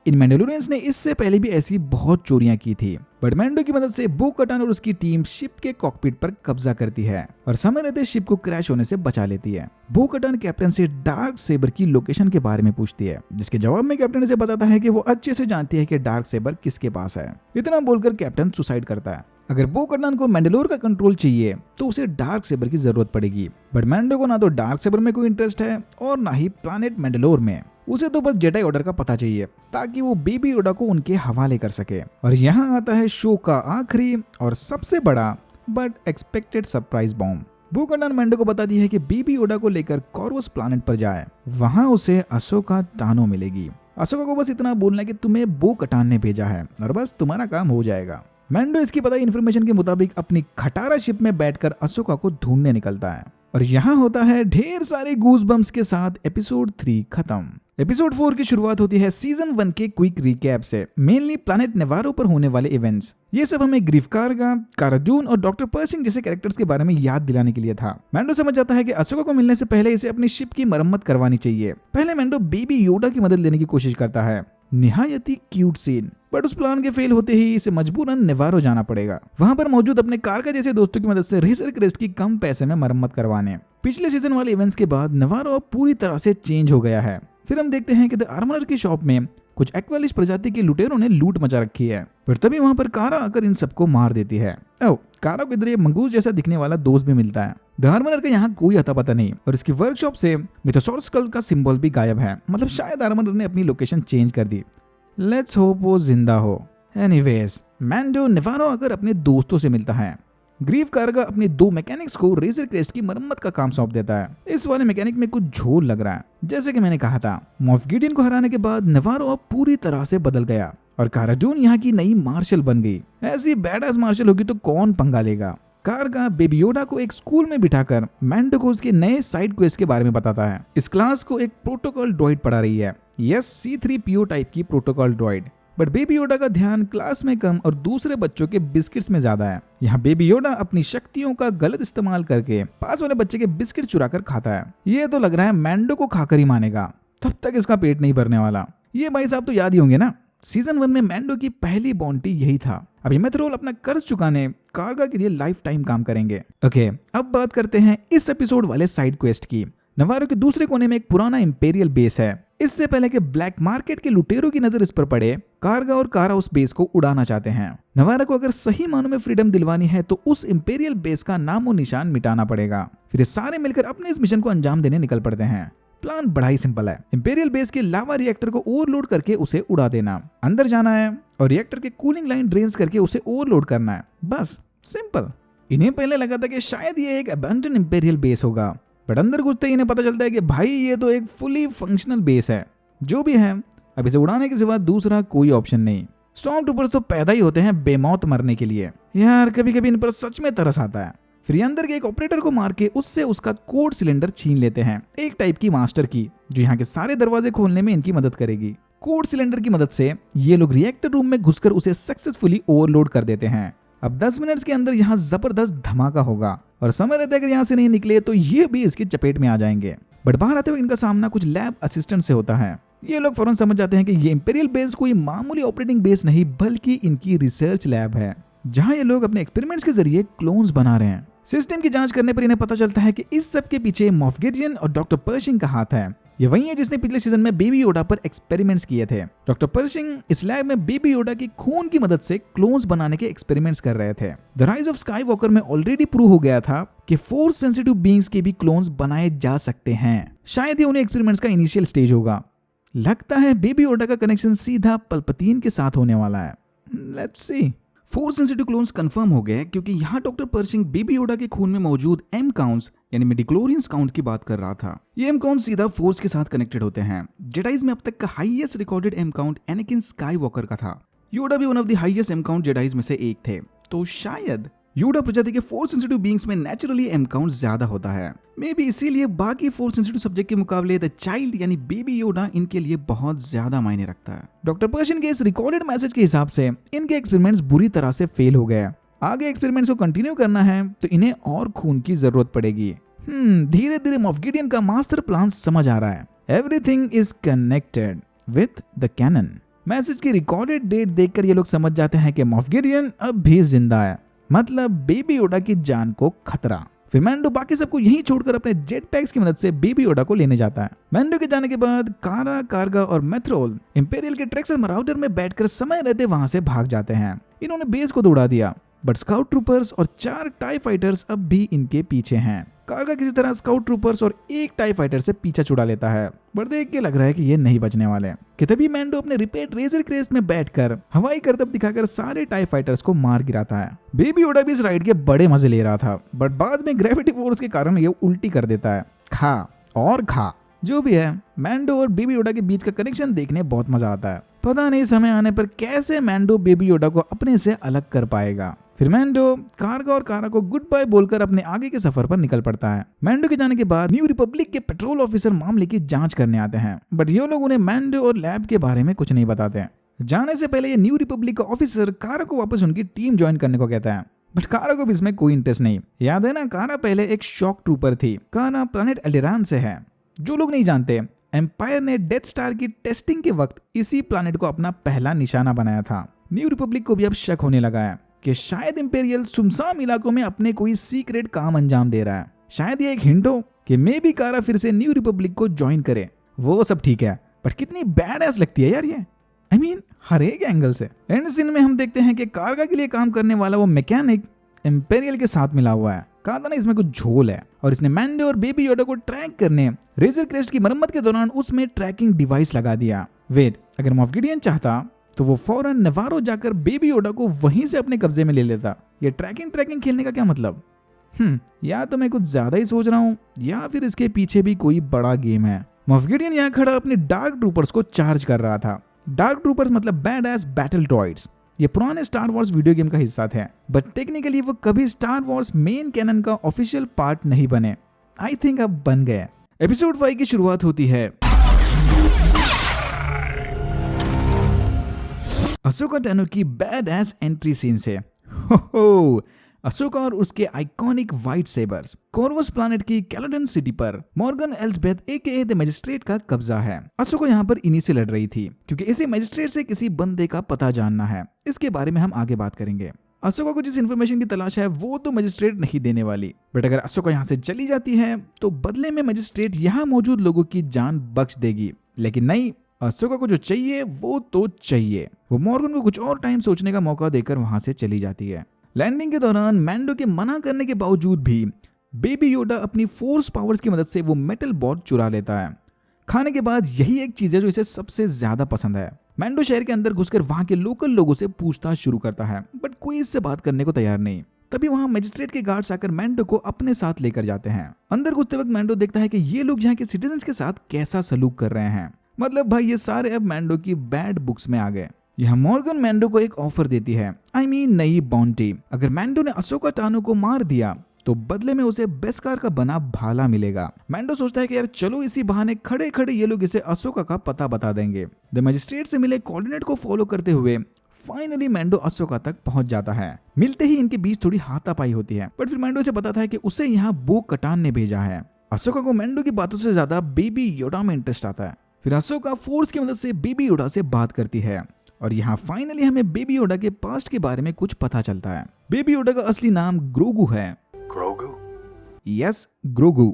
इन मैंडलोरियंस ने इससे पहले भी ऐसी बहुत चोरियां की थी, बट मैंडो की मदद से बो कटान और उसकी टीम शिप के कॉकपिट पर कब्जा करती है और समय रहते शिप को क्रैश होने से बचा लेती है। बो कटान कैप्टन से डार्क सेबर की लोकेशन के बारे में पूछती है, जिसके जवाब में कैप्टन इसे बताता है कि वो अच्छे से जानती है कि डार्क सेबर किसके पास है। इतना बोलकर कैप्टन सुसाइड करता है। अगर बो कटान को मैंडलोर का कंट्रोल चाहिए तो उसे डार्क सेबर की जरूरत पड़ेगी, बट मैंडो को ना तो डार्क सेबर में कोई इंटरेस्ट है और ना ही प्लैनेट मैंडलोर में। उसे तो बस जेडाई ऑर्डर का पता चाहिए ताकि वो बेबी योडा को उनके हवाले कर सके। और यहाँ आता है शो का आखिरी और सबसे बड़ा बट एक्सपेक्टेड सरप्राइज बॉम्ब। बो कटान मैंडो को बताती है कि बेबी योडा को लेकर कॉर्वस प्लैनेट पर जाए, वहां उसे अशोका तानो मिलेगी। अशोका को बस इतना बोलना है कि तुम्हें बो कटान ने भेजा है और बस तुम्हारा काम हो जाएगा। मैंडो इसकी बताई इन्फॉर्मेशन के मुताबिक अपनी खटारा शिप में बैठकर अशोका को ढूंढने निकलता है और यहाँ होता है ढेर सारे गूज बम्स के साथ एपिसोड 3 खत्म। एपिसोड 4 की शुरुआत होती है सीजन 1 के क्विक रिकैप से, मेनली प्लैनेट नेवारो पर होने वाले इवेंट्स। ये सब हमें ग्रीफ कार्गा, कारा जून और डॉक्टर पर्सिंग जैसे कैरेक्टर्स के बारे में याद दिलाने के लिए था। मैंडो समझ जाता है कि अशोका को मिलने से पहले इसे अपनी शिप की मरम्मत करवानी चाहिए। पहले मैंडो बेबी योडा की मदद लेने की कोशिश करता है, निहायती क्यूट सीन, बट उस प्लान के फेल होते ही इसे मजबूरन नेवारो जाना पड़ेगा, वहां पर मौजूद अपने कारका जैसे दोस्तों की मदद से रेजर क्रेस्ट की कम पैसे में मरम्मत करवाने। पिछले सीजन वाले इवेंट्स के बाद नेवारो पूरी तरह से चेंज हो गया है। फिर हम देखते हैं कि द आर्मरर की शॉप में कुछ एक्वालिश प्रजाति के लुटेरों ने लूट मचा रखी है, पर तभी वहां पर कारा आकर इन सबको मार देती है। कारा को इधर ये मंगूस जैसा दिखने वाला दोस्त भी मिलता है। द आर्मरर का यहाँ कोई अता पता नहीं और इसकी वर्कशॉप से मिथोसॉरस स्कल का सिंबल भी गायब है, मतलब शायद आर्मरर ने अपनी लोकेशन चेंज कर दी। लेट्स होप वो जिंदा हो। एनीवेज, मैंडो नेवारो आकर अपने दोस्तों से मिलता है। ग्रीफ कार्गा अपने 2 मैकेनिक्स को रेजर क्रेस्ट की मरम्मत का काम सौंप देता है। इस वाले मैकेनिक में कुछ झोल लग रहा है। जैसे कि मैंने कहा था, मॉफ गिडियन को हराने के बाद नेवारो अब पूरी तरह से बदल गया और कारा जून यहाँ की नई मार्शल बन गई। ऐसी बैडएस मार्शल होगी तो कौन पंगा लेगा। कार्गा बेबी योडा को एक स्कूल में बिठाकर मैंडो को उसके नए साइड क्वेस्ट के बारे में बताता है। इस क्लास को एक प्रोटोकॉल ड्रॉइड पढ़ा रही है, यस C3PO टाइप की प्रोटोकॉल ड्रॉइड, बट बेबी योडा का ध्यान क्लास में कम और दूसरे बच्चों के बिस्किट्स में ज्यादा है। यहाँ बेबी योडा अपनी शक्तियों का गलत इस्तेमाल करके पास वाले बच्चे के बिस्किट चुरा कर खाता है। ये तो लग रहा है मैंडो को खाकर ही मानेगा, तब तक इसका पेट नहीं भरने वाला। ये भाई साहब तो याद ही होंगे ना, सीजन 1 में मैंडो की पहली बाउंटी यही था। अभी मेथरोल अपना कर्ज चुकाने कार्गा के लिए लाइफ टाइम काम करेंगे। ओके, अब बात करते हैं इस एपिसोड वाले साइड क्वेस्ट की। नवारो के दूसरे कोने में एक पुराना इंपेरियल बेस है। इससे पहले कि ब्लैक मार्केट के लुटेरों की नजर इस पर पड़े, कारगा और कारा उस बेस को उड़ाना चाहते हैं। नवारो को अगर सही मानों में फ्रीडम दिलवानी है तो उस इंपेरियल बेस का नामो निशान मिटाना पड़ेगा। फिर ये सारे मिलकर अपने इस मिशन को अंजाम देने निकल पड़ते हैं। प्लान बड़ा ही सिंपल है। इंपेरियल बेस के लावा रिएक्टर को ओवरलोड करके उसे उड़ा देना, अंदर जाना है और रिएक्टर के कूलिंग लाइन ड्रेन्स करके उसे ओवरलोड करना है। बस सिंपल। इन्हें पहले लगा था कि शायद ये एक अबैंडन इंपेरियल बेस होगा, बट अंदर घुसते ही इन्हें पता चलता है कि भाई ये तो एक फुली फंक्शनल बेस है। जो भी है, अब इसे उड़ाने के सिवा दूसरा कोई ऑप्शन नहीं। स्टॉर्म ट्रूपर्स तो पैदा ही होते हैं बेमौत मरने के लिए। यार कभी कभी इन पर सच में तरस आता है। फिर ये अंदर के एक ऑपरेटर को मार के उससे उसका कोड सिलेंडर छीन लेते हैं, एक टाइप की मास्टर की जो यहाँ के सारे दरवाजे खोलने में इनकी मदद करेगी। कोड सिलेंडर की मदद से ये लोग रिएक्टर रूम में घुसकर उसे सक्सेसफुली ओवरलोड कर देते हैं। अब 10 मिनट्स के अंदर यहाँ जबरदस्त धमाका होगा और समय रहता है अगर यहाँ से नहीं निकले तो ये भी इसकी चपेट में आ जाएंगे। बट बाहर आते हुए इनका सामना कुछ लैब असिस्टेंट से होता है। ये लोग फौरन समझ जाते हैं कि ये इंपेरियल बेस कोई मामूली ऑपरेटिंग बेस नहीं बल्कि इनकी रिसर्च लैब है, जहाँ ये लोग अपने एक्सपेरिमेंट्स के जरिए क्लोन्स बना रहे हैं। सिस्टम की जांच करने पर इन्हें पता चलता है कि इस सब के पीछे मॉफ गिडियन और डॉक्टर पर्शिंग का हाथ है। ये वही है जिसने पिछले सीजन में बेबी योडा पर एक्सपेरिमेंट्स किए थे। डॉक्टर पर्शिंग इस लैब में बेबी योडा की खून की मदद से क्लोन्स बनाने के एक्सपेरिमेंट्स कर रहे थे। द राइज ऑफ स्काईवॉकर में ऑलरेडी प्रूव हो गया था कि फोर्स सेंसिटिव बीइंग्स के भी क्लोन्स बनाए जा सकते हैं। शायद ये उन्हें एक्सपेरिमेंट्स का इनिशियल स्टेज होगा। लगता है बेबी योडा का कनेक्शन सीधा पल्पतीन के साथ होने वाला है। Let's see. Force sensitive clones confirm हो गए क्योंकि यहाँ डॉक्टर पर्शिंग बेबी योडा के खून में मौजूद एम काउंट्स यानी मिडिक्लोरियंस काउंट की बात कर रहा था। ये एम काउंट सीधा फोर्स के साथ कनेक्टेड होते हैं। जेडाइज में अब तक का highest recorded M count Anakin Skywalker का था। योडा भी one of the highest M count Jedis में से एक थे, तो शायद योडा प्रजाति के फोर्स सेंसिटिव बीइंग्स में नेचुरली एम काउंट ज्यादा होता है। मे बी इसीलिए बाकी फोर्स सेंसिटिव सब्जेक्ट के मुकाबले द चाइल्ड यानी बेबी योडा इनके लिए बहुत ज्यादा मायने रखता है। डॉक्टर पर्शिंग के इस रिकॉर्डेड मैसेज के हिसाब से इनके एक्सपेरिमेंट्स बुरी तरह से फेल हो गए। आगे एक्सपेरिमेंट्स को कंटिन्यू करना है तो इन्हें और खून की जरूरत पड़ेगी। धीरे धीरे मॉफ गिडियन का मास्टर प्लान समझ आ रहा है। Everything is connected with the canon. Message की रिकॉर्डेड डेट देखकर ये लोग समझ जाते हैं कि मॉफ गिडियन अब भी जिंदा है, मतलब बेबी योडा की जान को खतरा। फिर मैंडो बाकी सबको यहीं छोड़कर अपने जेट पैक्स की मदद से बेबी योडा को लेने जाता है। मैंडो के जाने के बाद कारा, कारगा और मेथ्रोल इंपेरियल के ट्रेक्सर मराउडर में बैठकर समय रहते वहां से भाग जाते हैं। इन्होंने बेस को तो उड़ा दिया, बट स्काउट ट्रूपर्स और 4 टाई फाइटर्स अब भी इनके पीछे हैं। कारगा किसी तरह स्काउट ट्रूपर्स और 1 टाई फाइटर से पीछा छुड़ा लेता है, बट देख के लग रहा है कि ये नहीं बचने वाले। कि तभी मैंडो अपने रिपेयर्ड रेजर क्रेस्ट में बैठकर हवाई करतब दिखाकर सारे टाई फाइटर्स को मार गिराता है। बेबी योडा भी इस राइड के बड़े मजे ले रहा था, बट बाद में ग्रेविटी फोर्स के कारण ये उल्टी कर देता है। खा और खा। जो भी है, मैंडो और बेबी योडा के बीच का कनेक्शन देखने बहुत मजा आता है। पता नहीं समय आने पर कैसे मैंडो बेबी योडा को अपने से अलग कर पाएगा। फिर मैंडो कारगा और कारा को गुड बाय बोलकर अपने आगे के सफर पर निकल पड़ता है। मैंडो के जाने के बाद न्यू रिपब्लिक के पेट्रोल ऑफिसर मामले की जांच करने आते हैं, बट ये लोग उन्हें मैंडो और लैब के बारे में कुछ नहीं बताते। जाने से पहले ये न्यू रिपब्लिक का ऑफिसर कारा को वापस उनकी टीम ज्वाइन करने को कहता है, बट कारा को भी इसमें कोई इंटरेस्ट नहीं। याद है ना, कारा पहले एक शॉक ट्रूपर थी। कारा प्लैनेट एल्डेरान से है। जो लोग नहीं जानते, एम्पायर ने डेथ स्टार की टेस्टिंग के वक्त इसी प्लैनेट को अपना पहला निशाना बनाया था। न्यू रिपब्लिक को भी अब शक होने लगा है कि शायद इंपेरियल सुमसाम इलाकों में अपने कोई सीक्रेट काम अंजाम दे रहा है। शायद ये एक हिंट हो कि मे बी कारा फिर से न्यू रिपब्लिक को ज्वाइन करे। वो सब ठीक है, बट कितनी बैड एस लगती है यार ये। I mean, हर एक एंगल से। एंड सीन में हम देखते हैं कि कारगा के लिए काम करने वाला वो मैकेनिक इंपेरियल के साथ मिला हुआ है। कहा था ना इसमें कुछ झोल है, और इसने मैंडो और बेबी योडा को ट्रैक करने रेजर क्रेस्ट की मरम्मत के दौरान उसमें ट्रैकिंग डिवाइस लगा दिया। वेट, अगर मॉफ गिडियन चाहता तो वो फौरन नवारो जाकर बेबी योडा को वहीं से अपने कब्जे में ले लेता। ये ट्रैकिंग खेलने का क्या मतलब? या तो मैं कुछ ज्यादा ही सोच रहा हूँ, या फिर इसके पीछे भी कोई बड़ा गेम है। मॉफ गिडियन यहाँ खड़ा अपने डार्क ट्रूपर्स को चार्ज कर रहा था। डार्क ट्रूपर्स मतलब बैड एस बैटल ड्रॉइड्स। ये पुराने स्टार वॉर्स वीडियो गेम का हिस्सा थे, बट टेक्निकली वो कभी स्टार वॉर्स मेन कैनन का ऑफिशियल पार्ट नहीं बने। आई थिंक अब बन गए। एपिसोड 5 की शुरुआत होती है अशोका टैनो की बैड एस एंट्री सीन से। हो अशोका और उसके आइकॉनिक व्हाइट सेबर्स। कोर्वस प्लैनेट की कैलोडन सिटी पर मॉर्गन एल्सबेथ एके द मैजिस्ट्रेट का कब्जा है। अशोका यहाँ पर इन्हीं से लड़ रही थी, क्योंकि इसी मैजिस्ट्रेट से किसी बंदे का पता जानना है। इसके बारे में हम आगे बात करेंगे। अशोका को जिस इन्फॉर्मेशन की तलाश है वो तो मजिस्ट्रेट नहीं देने वाली, बट अगर अशोका यहाँ से चली जाती है तो बदले में मजिस्ट्रेट यहाँ मौजूद लोगों की जान बख्श देगी। लेकिन नहीं, अशोका को जो चाहिए वो तो चाहिए। वो मॉर्गन को कुछ और टाइम सोचने का मौका देकर वहां से चली जाती है। लैंडिंग के दौरान मैंडो के मना करने के बावजूद भी बेबी योडा अपनी फोर्स पावर्स की मदद से वो मेटल बॉल चुरा लेता है। खाने के बाद यही एक चीज है जो इसे सबसे ज्यादा पसंद है। मैंडो शहर के अंदर घुसकर वहां के लोकल लोगों से पूछताछ शुरू करता है, बट कोई इससे बात करने को तैयार नहीं। तभी वहां मजिस्ट्रेट के गार्ड्स आकर मैंडो को अपने साथ लेकर जाते हैं। अंदर घुसते वक्त मैंडो देखता है कि ये लोग यहाँ के सिटीजन्स के साथ कैसा सलूक कर रहे हैं। मतलब भाई ये सारे अब मैंडो की बैड बुक्स में आ गए। यह मॉर्गन मैंडो को एक ऑफर देती है, नई बाउंटी। अगर मैंडो ने अशोका तानो को मार दिया तो बदले में उसे बेस्कार का बना भाला मिलेगा। मैंडो सोचता है कि यार चलो इसी बहाने खड़े खड़े ये लोग इसे अशोका का पता बता देंगे। द मजिस्ट्रेट से मिले कोऑर्डिनेट को फॉलो करते हुए फाइनली मैंडो अशोका तक पहुंच जाता है। मिलते ही इनके बीच थोड़ी हाथापाई होती है, बट फिर मैंडो से बताता है कि उसे यहाँ बो कटान ने भेजा है। अशोका को मैंडो की बातों से ज्यादा बेबी योडा में इंटरेस्ट आता है। फिर अशोका फोर्स की मदद से बेबी योडा से बात करती है और यहाँ फाइनली हमें बेबी योडा के पास्ट के बारे में कुछ पता चलता है। बेबी योडा का असली नाम ग्रोगू है। यस, ग्रोगू।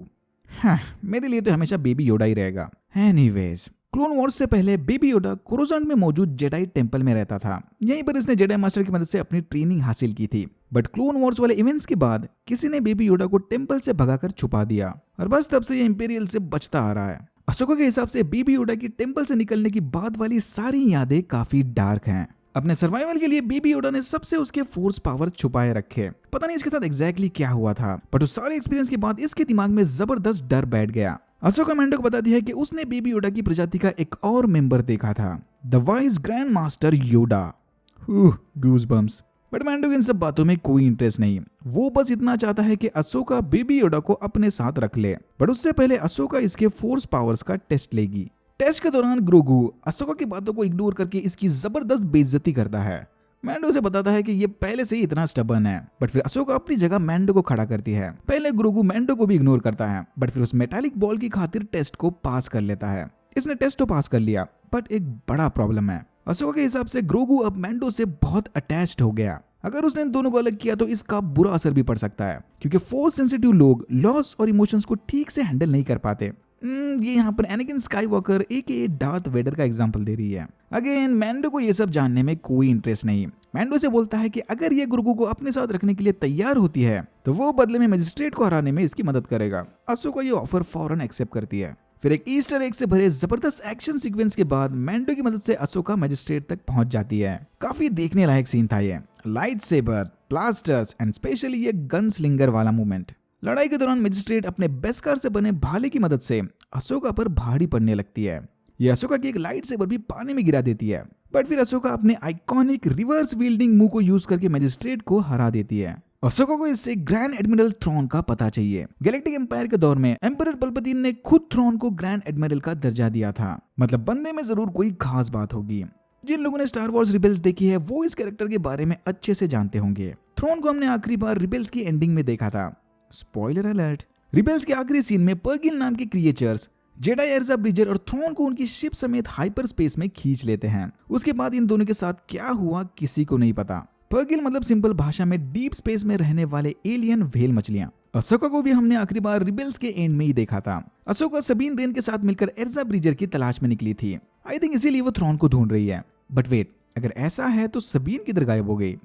हाँ, मेरे लिए तो हमेशा बेबी योडा ही रहेगा। एनीवेज, क्लोन वॉर्स से पहले बेबी योडा कोरोसेंट में मौजूद जेडाई टेंपल में रहता था। यहीं पर इसने जेडाई मास्टर की मदद से अपनी ट्रेनिंग हासिल की थी। बट क्लोन वॉर्स वाले इवेंट्स के बाद किसी ने बेबी योडा को टेंपल से भगाकर छुपा दिया और बस तब से ये इंपीरियल से बचता आ रहा है। अशोका के हिसाब से बेबी योडा की टेंपल से निकलने की बाद वाली सारी यादें काफी डार्क हैं। अपने सर्वाइवल के लिए बेबी योडा ने सबसे उसके फोर्स पावर छुपाए रखे। पता नहीं इसके साथ एग्जैक्टली क्या हुआ था, बट उस सारे एक्सपीरियंस के बाद इसके दिमाग में जबरदस्त डर बैठ गया। अशोका मैंडो को बताती है कि उसने बेबी योडा की प्रजाति का एक और मेंबर देखा था, the wise grand master Yoda. Goosebumps. But Mando की इन सब बातों में कोई इंटरेस्ट नहीं। वो बस इतना चाहता है कि अशोका बेबी योडा को अपने साथ रख ले, बट उससे पहले अशोका इसके फोर्स पावर्स का टेस्ट लेगी। टेस्ट के दौरान ग्रोगू अशोका की बातों को इग्नोर करके इसकी जबरदस्त बेइज्जती करता है। मैंडो से बताता है कि ये पहले से ही इतना स्टबर्न है, बट फिर अशोका अपनी जगह मैंडो को खड़ा करती है। पहले ग्रोगू मैंडो को भी इग्नोर करता है, बट फिर उस मेटालिक बॉल की खातिर टेस्ट को पास कर लेता है। इसने टेस्ट तो पास कर लिया, बट एक बड़ा प्रॉब्लम है। अशोका के हिसाब से ग्रोगू अब मैंडो से बहुत अटैच्ड हो गया। अगर उसने इन दोनों को अलग किया तो इसका बुरा असर भी पड़ सकता है, क्योंकि फोर्स सेंसिटिव लोग लॉस और इमोशंस को ठीक से हैंडल नहीं कर पाते। ये यहाँ पर एनाकिन स्काईवॉकर एके डार्थ वेडर का एग्जांपल दे रही है। अगेन मैंडो को ये सब जानने में कोई इंटरेस्ट नहीं। मैंडो से बोलता है कि अगर ये ग्रोगू को अपने साथ रखने के लिए तैयार होती है तो वो बदले में मजिस्ट्रेट को हराने में इसकी मदद करेगा। अशोका ये ऑफर फौरन एक्सेप्ट करती है। फिर एक ईस्टर एग से भरे जबरदस्त एक्शन सीक्वेंस के बाद मैंडो की मदद से अशोका मजिस्ट्रेट तक पहुंच जाती है। काफी देखने लायक सीन था ये। Lightsaber, blasters and specially ये गन स्लिंगर वाला मूवमेंट। लड़ाई के दौरान मजिस्ट्रेट अपने बेस्कार से बने भाले की मदद से अशोका पर भारी पड़ने लगती है। ये अशोका की एक लाइट सेबर भी पानी में गिरा देती है, बट फिर अशोका अपने आइकॉनिक रिवर्स विल्डिंग मूव को यूज करके मजिस्ट्रेट को हरा देती है। अशोका को इससे ग्रैंड एडमिरल थ्रोन का पता चाहिए। गैलेक्टिक एम्पायर के दौर में एम्परर पल्पतीन ने खुद थ्रोन को ग्रैंड एडमिरल का दर्जा दिया था। मतलब बंदे में जरूर कोई खास बात होगी। जिन लोगों ने स्टार वॉर्स रिबेल्स देखी है वो इस कैरेक्टर के बारे में अच्छे से जानते होंगे। थ्रोन को हमने आखिरी बार रिबेल्स की एंडिंग में देखा था। Spoiler alert. रिबेल्स के आखिरी सीन में पर्गिल नाम के क्रिएचर्स जेडाई एर्जा ब्रिजर और थ्रोन को उनकी शिप समेत हाइपर स्पेस में खींच लेते हैं। उसके बाद इन दोनों के साथ क्या हुआ किसी को नहीं पता। पर्गिल मतलब सिंपल भाषा में डीप स्पेस में रहने वाले एलियन व्हेल मछलियां। अशोका को भी हमने आखिरी बार रिबेल्स के एंड में ही देखा था। अशोका सबीन रेन के साथ मिलकर एर्जा ब्रिजर की तलाश में निकली थी। आई थिंक इसीलिए वो थ्रोन को ढूंढ रही है। बट वेट, अगर ऐसा है तो सबीन किधर गायब हो गई?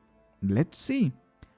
Let's see.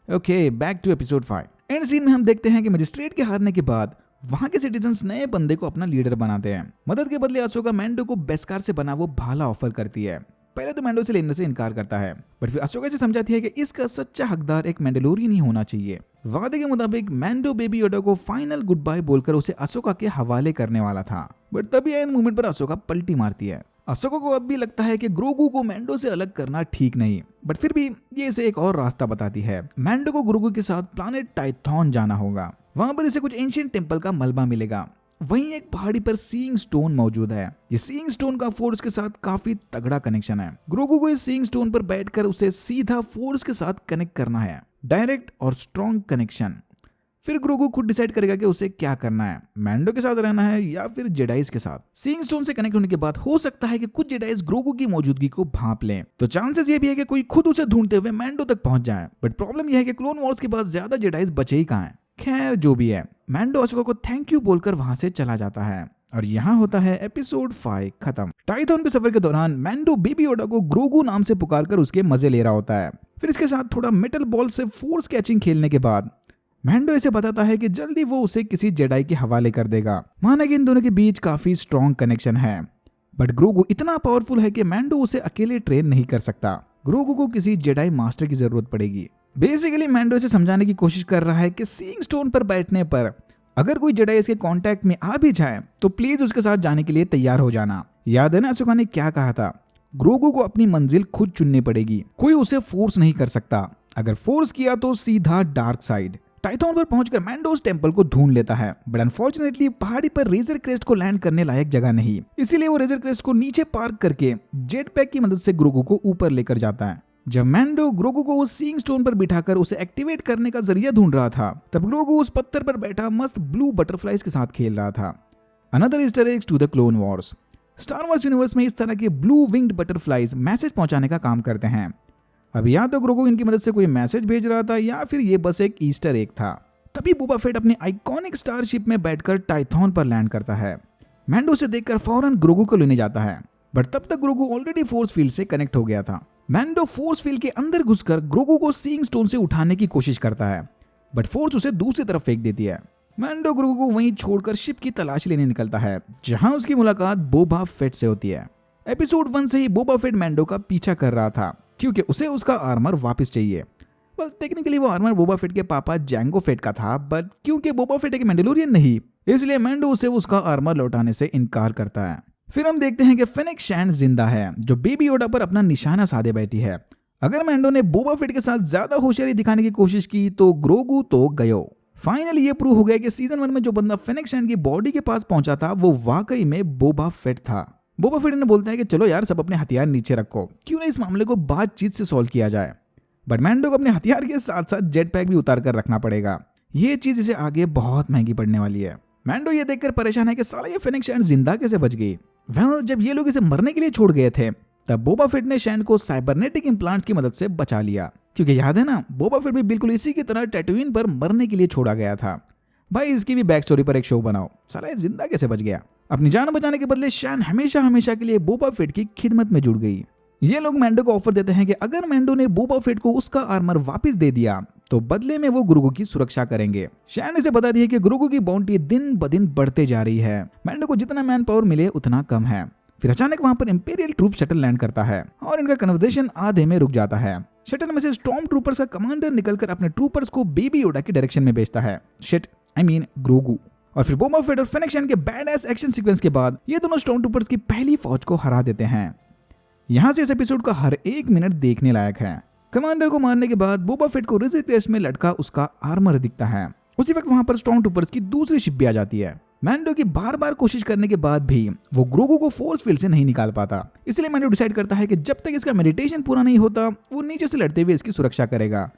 Okay, back to episode 5। End scene में हम देखते हैं कि मजिस्ट्रेट के हारने के बाद वहां के सिटीजन्स नए बंदे को अपना लीडर बनाते हैं। मदद के बदले अशोका मैंडो को बेस्कार से बना वो भाला ऑफर करती है। पहले तो मैंडो से लेने से इनकार करता है, बट फिर अशोका से समझाती है कि इसका सच्चा हकदार एक मैंडलोरियन ही होना चाहिए। वादे के मुताबिक मैंडो बेबी योडा को फाइनल गुड बाय बोलकर उसे अशोका के हवाले करने वाला था, बट तभी एन मूवमेंट पर अशोका पलटी मारती है। अशोका को अब भी लगता है कि ग्रोगू को मैंडो से अलग करना ठीक नहीं, बट फिर भी ये इसे एक और रास्ता बताती है। मैंडो को ग्रोगू के साथ प्लैनेट टाइथॉन जाना होगा। वहां पर इसे कुछ एंशिएंट टेंपल का मलबा मिलेगा। वहीं एक पहाड़ी पर सीइंग स्टोन मौजूद है। ये सीइंग स्टोन का फोर्स के साथ काफी तगड़ा कनेक्शन है। ग्रोगू को इस सीइंग स्टोन पर बैठकर उसे सीधा फोर्स के साथ कनेक्ट करना है। डायरेक्ट और स्ट्रॉन्ग कनेक्शन। फिर ग्रोगू खुद डिसाइड करेगा कि उसे क्या करना है, मैंडो के साथ रहना है या फिर जेडाइज के साथ। सीइंग स्टोन से कनेक्ट होने के बाद हो सकता है कि कुछ जेडाइज ग्रोगू की मौजूदगी को भांप लें, तो चांसेस ये भी है कि कोई खुद उसे ढूंढते हुए मैंडो तक पहुंच जाए। बट प्रॉब्लम यह है कि क्लोन वॉर्स के पास ज्यादा जेडाइज बचे ही कहां हैं। खैर जो भी है, मैंडो अशोका को थैंक यू बोलकर वहां से चला जाता है और यहाँ होता है एपिसोड 5 खत्म। टाइथॉन के सफर के दौरान मैंडो बेबी योडा को ग्रोगू नाम से पुकारकर उसके मजे ले रहा होता है। फिर इसके साथ थोड़ा मेटल बॉल से फोर्स कैचिंग खेलने के बाद मैंडो इसे बताता है कि जल्दी वो उसे किसी जेडाई के हवाले कर देगा। माना कि इन दोनों के बीच काफी स्ट्रॉन्ग कनेक्शन है, बट ग्रोगू इतना पावरफुल है कि मैंडो उसे अकेले ट्रेन नहीं कर सकता। ग्रोगू को किसी जेडाई मास्टर की जरूरत पड़ेगी। बेसिकली मैंडो इसे समझाने की कोशिश कर रहा है कि सीइंग स्टोन पर बैठने पर अगर कोई जेडाई इसके कांटेक्ट में आ भी जाए तो प्लीज उसके साथ जाने के लिए तैयार हो जाना। याद है ना अशोका ने क्या कहा था, ग्रोगू को अपनी मंजिल खुद चुननी पड़ेगी, कोई उसे फोर्स नहीं कर सकता। अगर फोर्स किया तो सीधा डार्क साइड। टाइथॉन पर पहुंचकर मैंडो उस टेंपल को ढूंढ लेता है, बट अनफॉर्चुनेटली पहाड़ी पर रेजर क्रेस्ट को लैंड करने लायक जगह नहीं, इसीलिए वो रेजर क्रेस्ट को नीचे पार्क करके जेट पैक की मदद से ग्रोगू को ऊपर लेकर जाता है। जब मैंडो ग्रोगू को उस सीइंग स्टोन पर बिठाकर उसे एक्टिवेट करने का जरिया ढूंढ रहा था, तब ग्रोगू उस पत्थर पर बैठा मस्त ब्लू बटरफ्लाइज के साथ खेल रहा था। Another Easter eggs to the Clone Wars. Star Wars universe में इस तरह के ब्लू विंग्ड बटरफ्लाइज मैसेज पहुंचाने का काम करते हैं। अब या तो ग्रोगू इनकी मदद से कोई मैसेज भेज रहा था या फिर ये बस एक ईस्टर एग था। तभी बोबा फेट अपने आइकॉनिक स्टारशिप में बैठकर टाइथॉन पर लैंड करता है। मैंडो उसे देखकर फौरन ग्रोगू को लेने जाता है, बट तब तक ग्रोगू ऑलरेडी फोर्स फील्ड से कनेक्ट हो गया था। मैंडो फोर्स फील्ड के अंदर घुसकर ग्रोगू को सीइंग स्टोन से उठाने की कोशिश करता है, बट फोर्स उसे दूसरी तरफ फेंक देती है। मैंडो ग्रोगू को वहीं छोड़कर शिप की तलाश लेने निकलता है, जहां उसकी मुलाकात बोबा फेट से होती है। एपिसोड 1 से ही बोबा फेट मैंडो का पीछा कर रहा था क्योंकि उसे उसका आर्मर वापस चाहिए। टेक्निकली वो आर्मर बोबा फेट के पापा जैंगो फेट का था, बट क्योंकि बोबा फेट एक मैंडलोरियन नहीं, इसलिए मैंडो उसे उसका आर्मर लौटाने से इनकार करता है। फिर हम देखते हैं कि फेनिक्स शैन जिंदा है, जो बेबी योडा पर अपना निशाना साधे बैठी है। अगर मैंडो ने बोबा फेट के साथ ज्यादा होशियारी दिखाने की कोशिश की तो ग्रोगू तो गयो। फाइनली ये प्रूव हो गया कि सीजन 1 में जो बंदा फेनिक्स शैन की बॉडी के पास पहुंचा था वो वाकई में बोबा फेट था। बोबा फेट ने बोलता है कि चलो यार सब अपने हथियार नीचे रखो, क्यों ना इस मामले को बातचीत से सॉल्व किया जाए। बट मैंडो को अपने हथियार के साथ साथ जेट पैक भी उतार कर रखना पड़ेगा। ये चीज इसे आगे बहुत महंगी पड़ने वाली है। मैंडो ये देखकर परेशान है कि साला ये फेनिक्स शैन जिंदा कैसे बच गई। जब ये लोग इसे मरने के लिए छोड़ गए थे तब बोबा फेट ने शैन को साइबरनेटिक इम्प्लांट्स की मदद से बचा लिया, क्योंकि याद है ना बोबा फेट भी बिल्कुल इसी की तरह टैटूइन पर मरने के लिए छोड़ा गया था। भाई इसकी भी बैक स्टोरी पर एक शो बनाओ, साला ये जिंदा कैसे बच गया। अपनी जान बचाने के बदले शैन हमेशा के लिए बोबा फेट की खिदमत में जुड़ गई। ये लोग मैंडो को ऑफर देते हैं कि अगर मैंडो ने बोबा फेट को उसका आर्मर वापस दे दिया तो बदले में वो ग्रोगू की सुरक्षा करेंगे। शैन इसे बता दी कि ग्रोगू की बाउंटी दिन ब दिन बढ़ते जा रही है, मैंडो को जितना मैन पावर मिले उतना कम है। फिर अचानक वहां पर इंपीरियल ट्रूप शटल लैंड करता है और इनका कन्वर्सेशन आधे में रुक जाता है। शटल में से स्टॉर्म ट्रूपर्स का कमांडर निकलकर अपने ट्रूपर्स को बेबी योडा की डायरेक्शन में भेजता है, ग्रोगू। और फिर बोबा फेट और फेनिक्स शैन के बैडएस एक्शन सीक्वेंस के बाद ये दोनों स्टॉर्म ट्रूपर्स की पहली फौज को हरा देते हैं। यहाँ से इस एपिसोड का हर एक मिनट देखने लायक है। कमांडर को मारने के बाद बोबा फेट को रेजर क्रेस्ट में लटका उसका आर्मर दिखता है। उसी वक्त वहां पर स्टॉर्म ट्रूपर्स की दूसरी शिप भी आ जाती है। मैंडो की बार बार कोशिश करने के बाद भी वो ग्रोगू को फोर्स फील्ड से नहीं निकाल पाता, इसलिए मैंडो डिसाइड करता है कि जब तक इसका मेडिटेशन पूरा नहीं होता वो नीचे से लड़ते हुए इसकी सुरक्षा करेगा।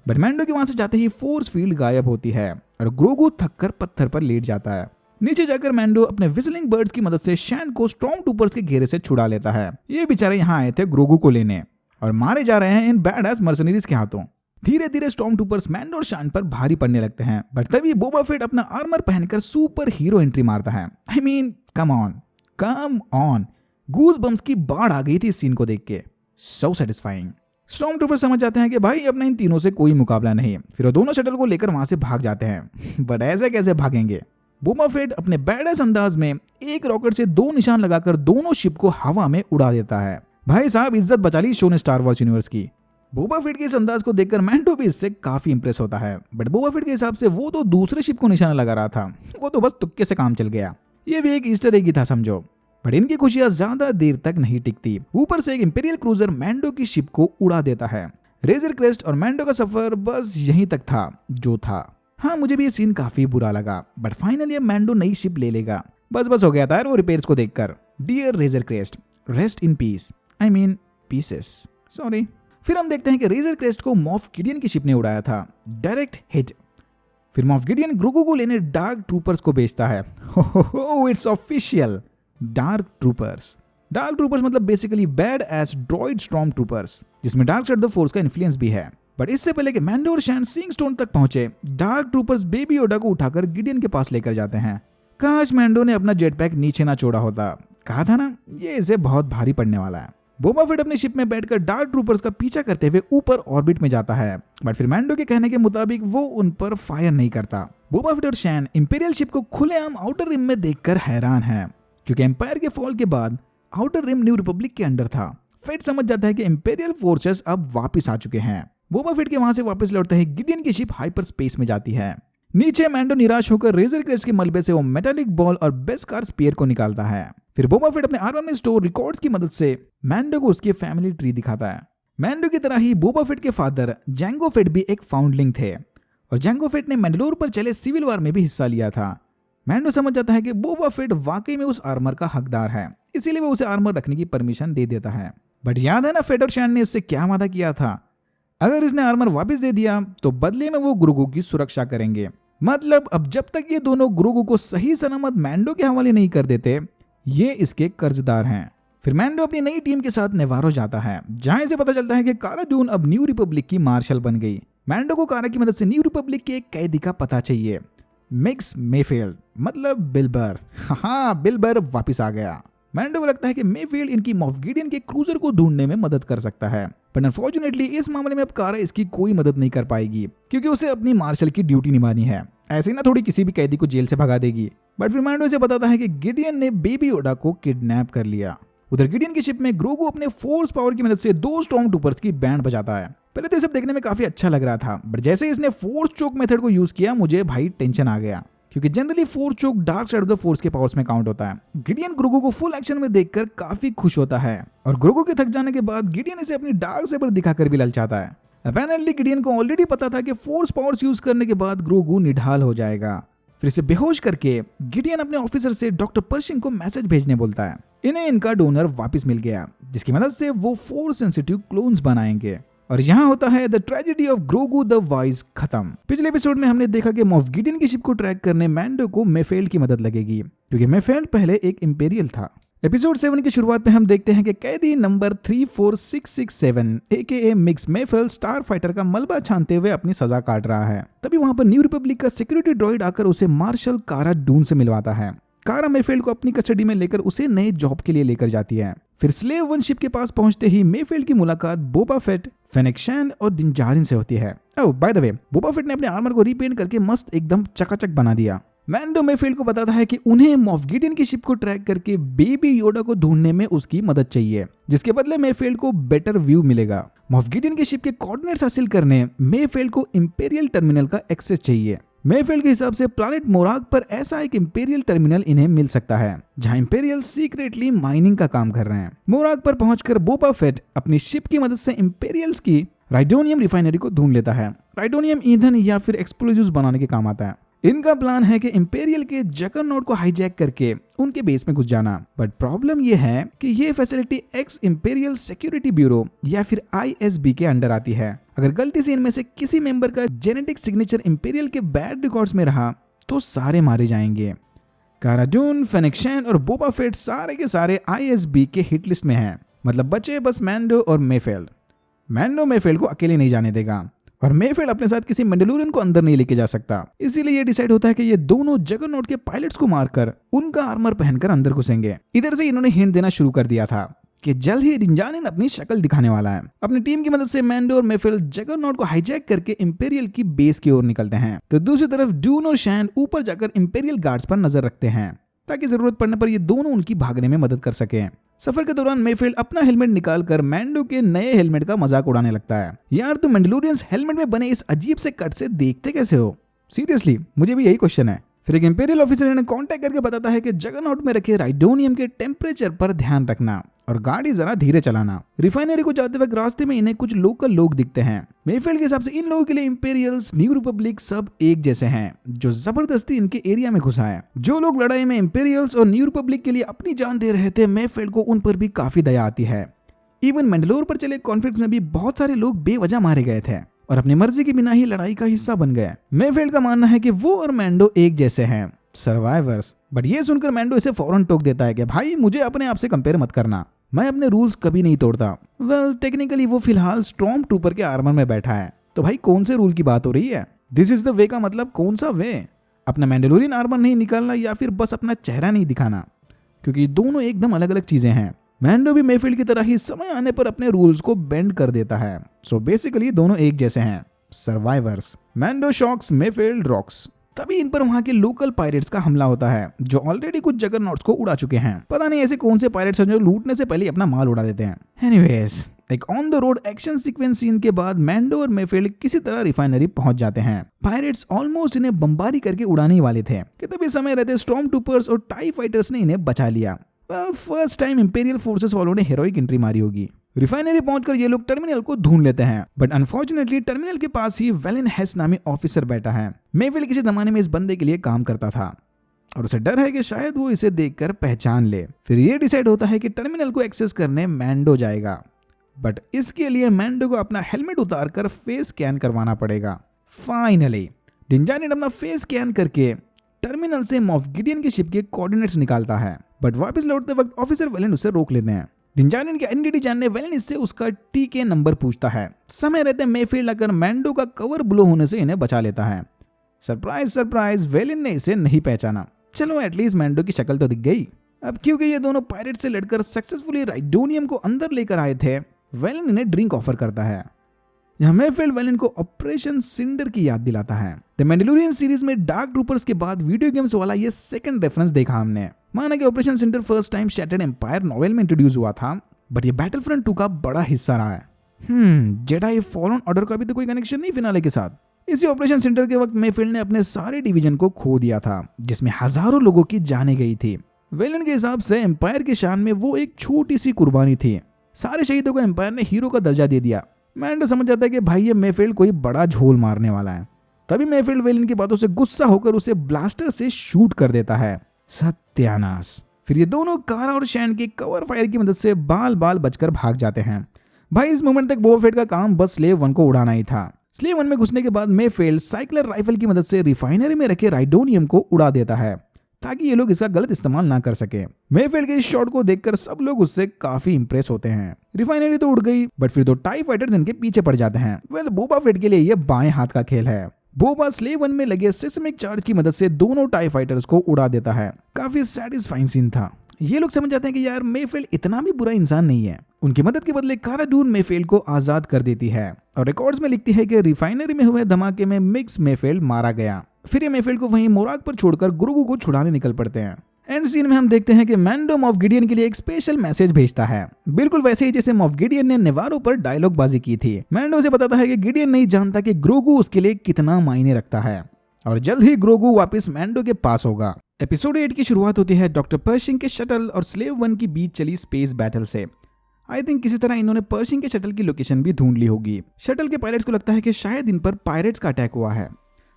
बट मैंडो के वहां से जाते ही फोर्स फील्ड गायब होती है और ग्रोगू थककर पत्थर पर लेट जाता है। नीचे जाकर मैंडो अपने विजलिंग बर्ड्स की मदद से शैन को स्टॉर्म ट्रूपर्स के घेरे से छुड़ा लेता है। ये बेचारे यहाँ आए थे ग्रोगू को लेने और मारे जा रहे हैं इन बैडएस मर्सनरीज के हाथों। धीरे धीरे स्टॉर्म ट्रूपर्स मैंडो और शैन पर भारी पड़ने लगते हैं, बट तभी बोबा फेट अपना आर्मर पहनकर सुपर हीरो एंट्री मारता है। कम ऑन गूज बम्स की बाढ़ आ गई थी इस सीन को देख के। सो सेटिस्फाइंग। स्टॉर्म ट्रूपर्स समझ जाते हैं कि भाई अपना इन तीनों से कोई मुकाबला नहीं, फिर वो दोनों शटल को लेकर वहां से भाग जाते हैं। बट ऐसे कैसे भागेंगे। बोबा फेट अपने बैडएस अंदाज में एक रॉकेट से 2 निशान लगाकर दोनों शिप को हवा में उड़ा देता है। भाई साहब इज्जत बचा ली शो ने स्टार वॉर्स यूनिवर्स की। बोबा फेट के इस अंदाज को देखकर मैंडो भी इससे काफी इंप्रेस होता है, बट बोबा फेट के हिसाब से वो तो दूसरे शिप को निशाना लगा रहा था, वो तो बस तुक्के से काम चल गया। ये भी एक ईस्टर एग ही था समझो। बट इनकी खुशियां ज्यादा देर तक नहीं टिकती। ऊपर से एक इंपीरियल क्रूजर मैंडो की शिप को उड़ा देता है। रेजर क्रेस्ट और मैंडो का सफर बस यहीं तक था जो था। हाँ मुझे भी ये सीन काफी बुरा लगा, बट फाइनली अब मैंडो नई शिप ले लेगा। बस हो गया था यार वो रिपेयर्स को देखकर। Dear Razor Crest, rest in peace, pieces, sorry. फिर हम देखते हैं कि रेजर क्रेस्ट को मॉफ किडियन की शिप ने उड़ाया था। Direct hit. फिर मॉफ गिडियन ग्रोगू को लेने डार्क ट्रूपर्स को भेजता है। It's official, dark troopers. Dark troopers मतलब basically badass droid stormtroopers, जिसमें dark side of the force का इन्फ्लुएंस भी है। बट इससे पहले कि मैंडो और शैन सीइंग स्टोन तक पहुंचे, डार्क ट्रूपर्स बेबी योडा को उठाकर गिडियन के पास लेकर जाते हैं। काश मैंडो ने अपना जेट पैक नीचे ना छोड़ा होता, कहा था ना ये इसे बहुत भारी पड़ने वाला है। बोबा फेट अपने शिप में बैठकर डार्क ट्रूपर्स का पीछा करते हुए ऊपर ऑर्बिट में जाता है, बट फिर मैंडो के कहने के मुताबिक वो उन पर फायर नहीं करता। बोबा फेट और शैन इंपीरियल शिप को खुलेआम आउटर रिम में देखकर हैरान है, क्योंकि एम्पायर के फॉल के बाद आउटर रिम न्यू रिपब्लिक के अंडर था। फेट समझ जाता है कि इंपीरियल फोर्सेस अब वापस आ चुके हैं। बोबा फेट के वहां से वापस लौटते ही गिडियन की शिप हाइपर स्पेस में जाती है। नीचे मैंडो निराश होकर रेजर क्रेस्ट के मलबे से वो मेटालिक बॉल और बेस्कार स्पीयर को निकालता है। फिर बोबा फेट अपने आर्मर स्टोर रिकॉर्ड्स की मदद से मैंडो को उसके फैमिली ट्री दिखाता है। मैंडो की तरह ही बोबा फेट के फादर जैंगो फेट भी एक फाउंडलिंग थे, और जैंगो फेट ने मैंडलोर पर चले सिविल वॉर में भी हिस्सा लिया था। मैंडो समझ जाता है कि बोबा फेट वाकई में उस आर्मर का हकदार है, इसीलिए वो उसे आर्मर रखने की परमिशन दे देता है। बट याद है ना फेट और शैन ने इससे क्या वादा किया था, अगर इसने आर्मर वापस दे दिया तो बदले में वो ग्रोगू की सुरक्षा करेंगे। मतलब अब जब तक ये दोनों ग्रोगू को सही सलामत मैंडो के हवाले नहीं कर देते, ये इसके कर्जदार हैं। फिर मैंडो अपनी नई टीम के साथ नेवारो जाता है, जहां से पता चलता है कि कारा जून अब न्यू रिपब्लिक की मार्शल बन गई। मैंडो को कारा की मदद से न्यू रिपब्लिक के एक कैदी का पता चाहिए, मिक्स मेफील्ड मतलब बिलबर। हाँ, बिलबर वापिस आ गया। मैंडो को लगता है कि मेफील्ड इनकी मॉफ गिडियन के क्रूजर को ढूंढने में मदद कर सकता है, पर अनफॉर्चुनेटली इस मामले में अब कारा इसकी कोई मदद नहीं कर पाएगी, क्योंकि उसे अपनी मार्शल की ड्यूटी निभानी है। ऐसे ही ना थोड़ी किसी भी कैदी को जेल से भगा देगी। बट फिर मैंडो इसे बताता है कि गिडियन ने बेबी योडा को किडनैप कर लिया। उधर गिडियन की शिप में ग्रोगू अपने फोर्स पावर की मदद से 2 स्ट्रॉन्ग ट्रूपर्स की बैंड बजाता है। पहले तो ये सब देखने में काफी अच्छा लग रहा था, बट जैसे ही इसने फोर्स चोक मेथड को यूज किया, मुझे भाई टेंशन आ गया, क्योंकि generally force choke dark side of the force के पावर्स में काउंट होता है। गिडियन ग्रोगू को फुल एक्शन में देखकर काफी खुश होता है, और ग्रोगू के थक जाने के बाद गिडियन इसे अपनी डार्क सेबर दिखाकर भी ललचाता है। अपैरेंटली गिडियन को ऑलरेडी पता था कि फोर्स पावर्स यूज करने के बाद ग्रोगू निढाल हो जाएगा। फिर इसे बेहोश करके गिडियन अपने ऑफिसर से डॉक्टर पर्शिंग को मैसेज भेजने बोलता है। इन्हें इनका डोनर वापस मिल गया, जिसकी मदद से वो फोर्स सेंसिटिव क्लोन्स बनाएंगे। और यहाँ होता है the tragedy of Grogu the wise खत्म। पिछले एपिसोड में हमने देखा कि मॉफ गिडियन की शिप को ट्रैक करने मैंडो को मेफेल्ड की मदद लगेगी, क्योंकि मेफेल्ड पहले एक इंपेरियल था। एपिसोड 7 की शुरुआत में हम देखते हैं कि कैदी number 34667 AKA Migs Mayfeld starfighter का मलबा छानते हुए अपनी सजा काट रहा है। तभी वहां पर न्यू रिपब्लिक का सिक्योरिटी ड्रॉइड आकर उसे मार्शल कारा डून से मिलवाता है। कारा मेफेल्ड को अपनी कस्टडी में लेकर उसे नए जॉब के लिए लेकर जाती है। फिर स्लेव वन शिप के पास पहुंचते ही मेफेल्ड की मुलाकात बोबा फेट, फेनेक शैन और दिनजारिन से होती है। Oh by the way, Boba Fett ने अपने आर्मर को रीपेंट करके मस्त एकदम चकाचक बना दिया। मैंडो मेफेल्ड को बताता है कि उन्हें मॉफ गिडियन की शिप को ट्रैक करके बेबी योडा को ढूंढने में उसकी मदद चाहिए, जिसके बदले मेफेल्ड को बेटर व्यू मिलेगा। मॉफ गिडियन की शिप के कोऑर्डिनेट्स हासिल करने मेफेल्ड को इंपेरियल टर्मिनल का एक्सेस चाहिए। मेफेल्ड के हिसाब से प्लैनेट मोराग पर ऐसा एक इंपेरियल टर्मिनल इन्हें मिल सकता है, जहां इंपेरियल सीक्रेटली माइनिंग का काम कर रहे हैं। मोराग पर पहुंचकर बोबा फेट अपनी शिप की मदद से इंपेरियल्स की राइडोनियम रिफाइनरी को ढूंढ लेता है। राइडोनियम ईंधन या फिर एक्सप्लोजिव्स बनाने के काम आता है। इनका प्लान है कि इंपेरियल के जगरनॉट को हाईजैक करके उनके बेस में घुस जाना। बट प्रॉब्लम यह है कि ये facility x imperial security bureau या फिर ISB के अंडर आती है। अगर गलती से इनमें से किसी मेंबर का जेनेटिक सिग्नेचर इंपेरियल के बैड रिकॉर्ड्स में रहा तो सारे मारे जाएंगे। कारा जून, फेनेक शैन और बोबा फेट सारे के सारे ISB के हिट लिस्ट में हैं। मतलब बचे बस मैंडो और मेफेल्ड। मैंडो मेफेल्ड को अकेले नहीं जाने देगा, और मेफेल्ड अपने साथ किसी मैंडलोरियन को अंदर नहीं लेके जा सकता। इसीलिए ये डिसाइड होता है कि ये दोनों जगरनॉट के पायलट्स को मारकर उनका आर्मर पहनकर अंदर घुसेंगे। इधर से इन्होंने हिंट देना शुरू कर दिया था कि जल्द ही दिनजारिन अपनी शक्ल दिखाने वाला है। अपनी टीम की मदद से मैंडो और मेफेल्ड जगरनॉट को हाईजैक करके इंपेरियल की बेस की ओर निकलते हैं, तो दूसरी तरफ डून और शैन ऊपर जाकर इंपेरियल गार्ड्स पर नजर रखते हैं, ताकि जरूरत पड़ने पर ये दोनों उनकी भागने में मदद कर सकें। सफर के दौरान मेफेल्ड अपना हेलमेट निकालकर मैंडो के नए हेलमेट का मजाक उड़ाने लगता है। यार तुम मैंडलोरियंस हेलमेट में बने इस अजीब से कट से देखते कैसे हो? सीरियसली मुझे भी यही क्वेश्चन है। फिर एक इंपेरियल ऑफिसर इन्हें कांटेक्ट करके बताता है कि जगरनॉट में रखे राइडोनियम के टेम्परेचर पर ध्यान रखना और गाड़ी जरा धीरे चलाना। रिफाइनरी को जाते वक्त रास्ते में इन्हें कुछ लोकल लोग दिखते हैं। मेफेल्ड के हिसाब से इन लोगों के लिए इंपेरियल्स, न्यू रिपब्लिक सब एक जैसे हैं, जो जबरदस्ती इनके एरिया में घुसा है। जो लोग लड़ाई में इंपेरियल्स और न्यू रिपब्लिक के लिए अपनी जान दे रहे थे, मेफेल्ड को उन पर भी काफी दया आती है। इवन मैंडलोर पर चले कॉन्फ्लिक्ट में भी बहुत सारे लोग बेवजह मारे गए थे, और अपनी मर्जी के बिना ही लड़ाई का हिस्सा बन गए। मेफील्ड का मानना है कि वो और मैंडो एक जैसे हैं, सर्वाइवर्स। बट ये सुनकर मैंडो इसे फौरन टोक देता है कि भाई मुझे अपने आप से कंपेयर मत करना, मैं अपने रूल्स कभी नहीं तोड़ता। वेल टेक्निकली वो फिलहाल स्टॉर्म ट्रूपर के आर्मर में बैठा है, तो भाई कौन से रूल की बात हो रही है? दिस इज द वे का मतलब कौन सा वे? अपना मैंडलोरियन आर्मर नहीं निकालना या फिर बस अपना चेहरा नहीं दिखाना? क्योंकि दोनों एकदम अलग अलग चीजें हैं। मैंडो भी मेफील्ड की तरह ही समय आने पर अपने रूल्स को बेंड कर देता है। सो बेसिकली दोनों एक जैसे हैं, survivors. Mando shocks, Mayfeld rocks. तभी इन पर वहां के लोकल पायरेट्स का हमला होता है जो ऑलरेडी कुछ जगरनॉट्स को उड़ा चुके हैं। पता नहीं ऐसे कौन से पायरेट्स हैं जो लूटने से पहले अपना माल उड़ा देते हैं। एनीवेज, एक on the road action sequence scene के बाद मैंडो और मेफील्ड किसी तरह रिफाइनरी पहुंच जाते हैं। पायरेट्स ऑलमोस्ट इन्हें बमबारी करके उड़ाने ही वाले थे कि तभी समय रहते स्टॉर्म ट्रूपर्स और टाई फाइटर्स ने इन्हें बचा लिया। फर्स्ट टाइम इंपीरियल फोर्सेस वालों ने हेरोइक एंट्री मारी होगी। रिफाइनरी पहुंचकर ये लोग टर्मिनल को ढूंढ लेते हैं, बट अनफॉर्चुनेटली टर्मिनल के पास ही वेलिन हेस नामी ऑफिसर बैठा है। मेफील्ड किसी जमाने में इस बंदे के लिए काम करता था और उसे डर है कि शायद वो इसे देखकर पहचान ले। फिर ये डिसाइड होता है कि टर्मिनल को एक्सेस करने मैंडो जाएगा, बट इसके लिए मैंडो को अपना हेलमेट उतारकर फेस स्कैन करवाना पड़ेगा। फाइनली डिंजारिन अपना फेस स्कैन करके टर्मिनल से मॉफ गिडियन की शिप के कोऑर्डिनेट्स निकालता है, बट वापस लौटते वक्त ऑफिसर वेलिन उसे रोक लेते हैं। डिंजारिन की आइडेंटिटी जानने वेलिन इससे उसका टीके नंबर पूछता है। समय रहते मेफील्ड आकर मैंडो का कवर ब्लो होने से इन्हें बचा लेता है। सरप्राइज सरप्राइज, वेलिन ने इसे नहीं पहचाना। चलो एटलीस्ट मैंडो की शक्ल तो दिख गई। अब क्योंकि ये दोनों पायरेट से लड़कर सक्सेसफुली राइडोनियम को अंदर लेकर आए थे, वेलिन इन्हें ड्रिंक ऑफर करता है। यहाँ मेफील्ड वेलिन को ऑपरेशन सिंडर की याद दिलाता है। द मैंडलोरियन सीरीज में डार्क ट्रूपर्स के बाद वीडियो गेम्स वाला ये सेकंड रेफरेंस देखा हमने। माना कि Operation Cinder first time Shattered Empire novel में इंट्रोड्यूस हुआ था, बट ये बैटलफ्रंट 2 का बड़ा हिस्सा रहा है। जेडाई फॉलन ऑर्डर का भी तो कोई कनेक्शन नहीं फिनाले के साथ। इसी ऑपरेशन सिंडर के वक्त मेफील्ड ने अपने सारे डिवीजन को खो दिया था, जिसमें हजारों लोगों की जानें गई थी। वेलिन के हिसाब से एम्पायर की शान में वो एक छोटी सी कुर्बानी थी। सारे शहीदों को एम्पायर ने हीरो का दर्जा दे दिया। मैंडो समझ जाता है कि भाई ये मेफील्ड कोई बड़ा झोल मारने वाला है। तभी मेफील्ड वेलिन की बातों से गुस्सा होकर उसे ब्लास्टर से शूट कर देता है। सत्यानाश। फिर ये दोनों कारा और शैन के कवर फायर की मदद से बाल बाल बचकर भाग जाते हैं। भाई इस मोमेंट तक बोबा फेट का काम बस स्लेव 1 को उड़ाना ही था। स्लेव 1 में घुसने के बाद मेफील्ड साइक्लर राइफल की मदद से रिफाइनरी में रखे राइडोनियम को उड़ा देता है ताकि ये लोग इसका गलत इस्तेमाल ना कर सके। मेफील्ड के इस शॉट को देखकर सब लोग उससे काफी इंप्रेस होते हैं। रिफाइनरी तो उड़ गई, बट फिर 2 टाई फाइटर्स इनके पीछे पड़ जाते हैं। वेल बोबा फेट के लिए ये बाएं हाथ का खेल है। बोबा स्लेव 1 में लगे सिस्मिक चार्ज की मदद से दोनों टाई फाइटर्स को उड़ा देता है। काफी सैटिस्फाइंग सीन था। ये लोग समझ जाते हैं कि यार मेफील्ड इतना भी बुरा इंसान नहीं है। उनकी मदद के बदले कारा डून मेफील्ड को आजाद कर देती है और रिकॉर्ड्स में लिखती है कि रिफाइनरी में हुए धमाके में मिक्स मेफील्ड मारा गया। फिर ये मेफील्ड को वहीं मोराग पर छोड़कर ग्रोगू को छुड़ाने निकल पड़ते हैं। एंड सीन में हम देखते हैं कि मैंडो मॉफ गिडियन के लिए एक स्पेशल मैसेज भेजता है, बिल्कुल वैसे ही जैसे मॉफ गिडियन ने नेवारो पर डायलॉग बाजी की थी। मैंडो से बताता है कि गिडियन नहीं जानता कि ग्रोगू उसके लिए कितना मायने रखता है और जल्द ही ग्रोगू वापस मैंडो के पास होगा। एपिसोड 8 की शुरुआत होती है डॉक्टर पर्शिंग के शटल और स्लेव 1 के बीच चली स्पेस बैटल से। आई थिंक किसी तरह इन्होंने पर्शिंग के शटल की लोकेशन भी ढूंढ ली होगी। शटल के पायलट्स को लगता है कि शायद इन पर पायरेट्स का अटैक हुआ है।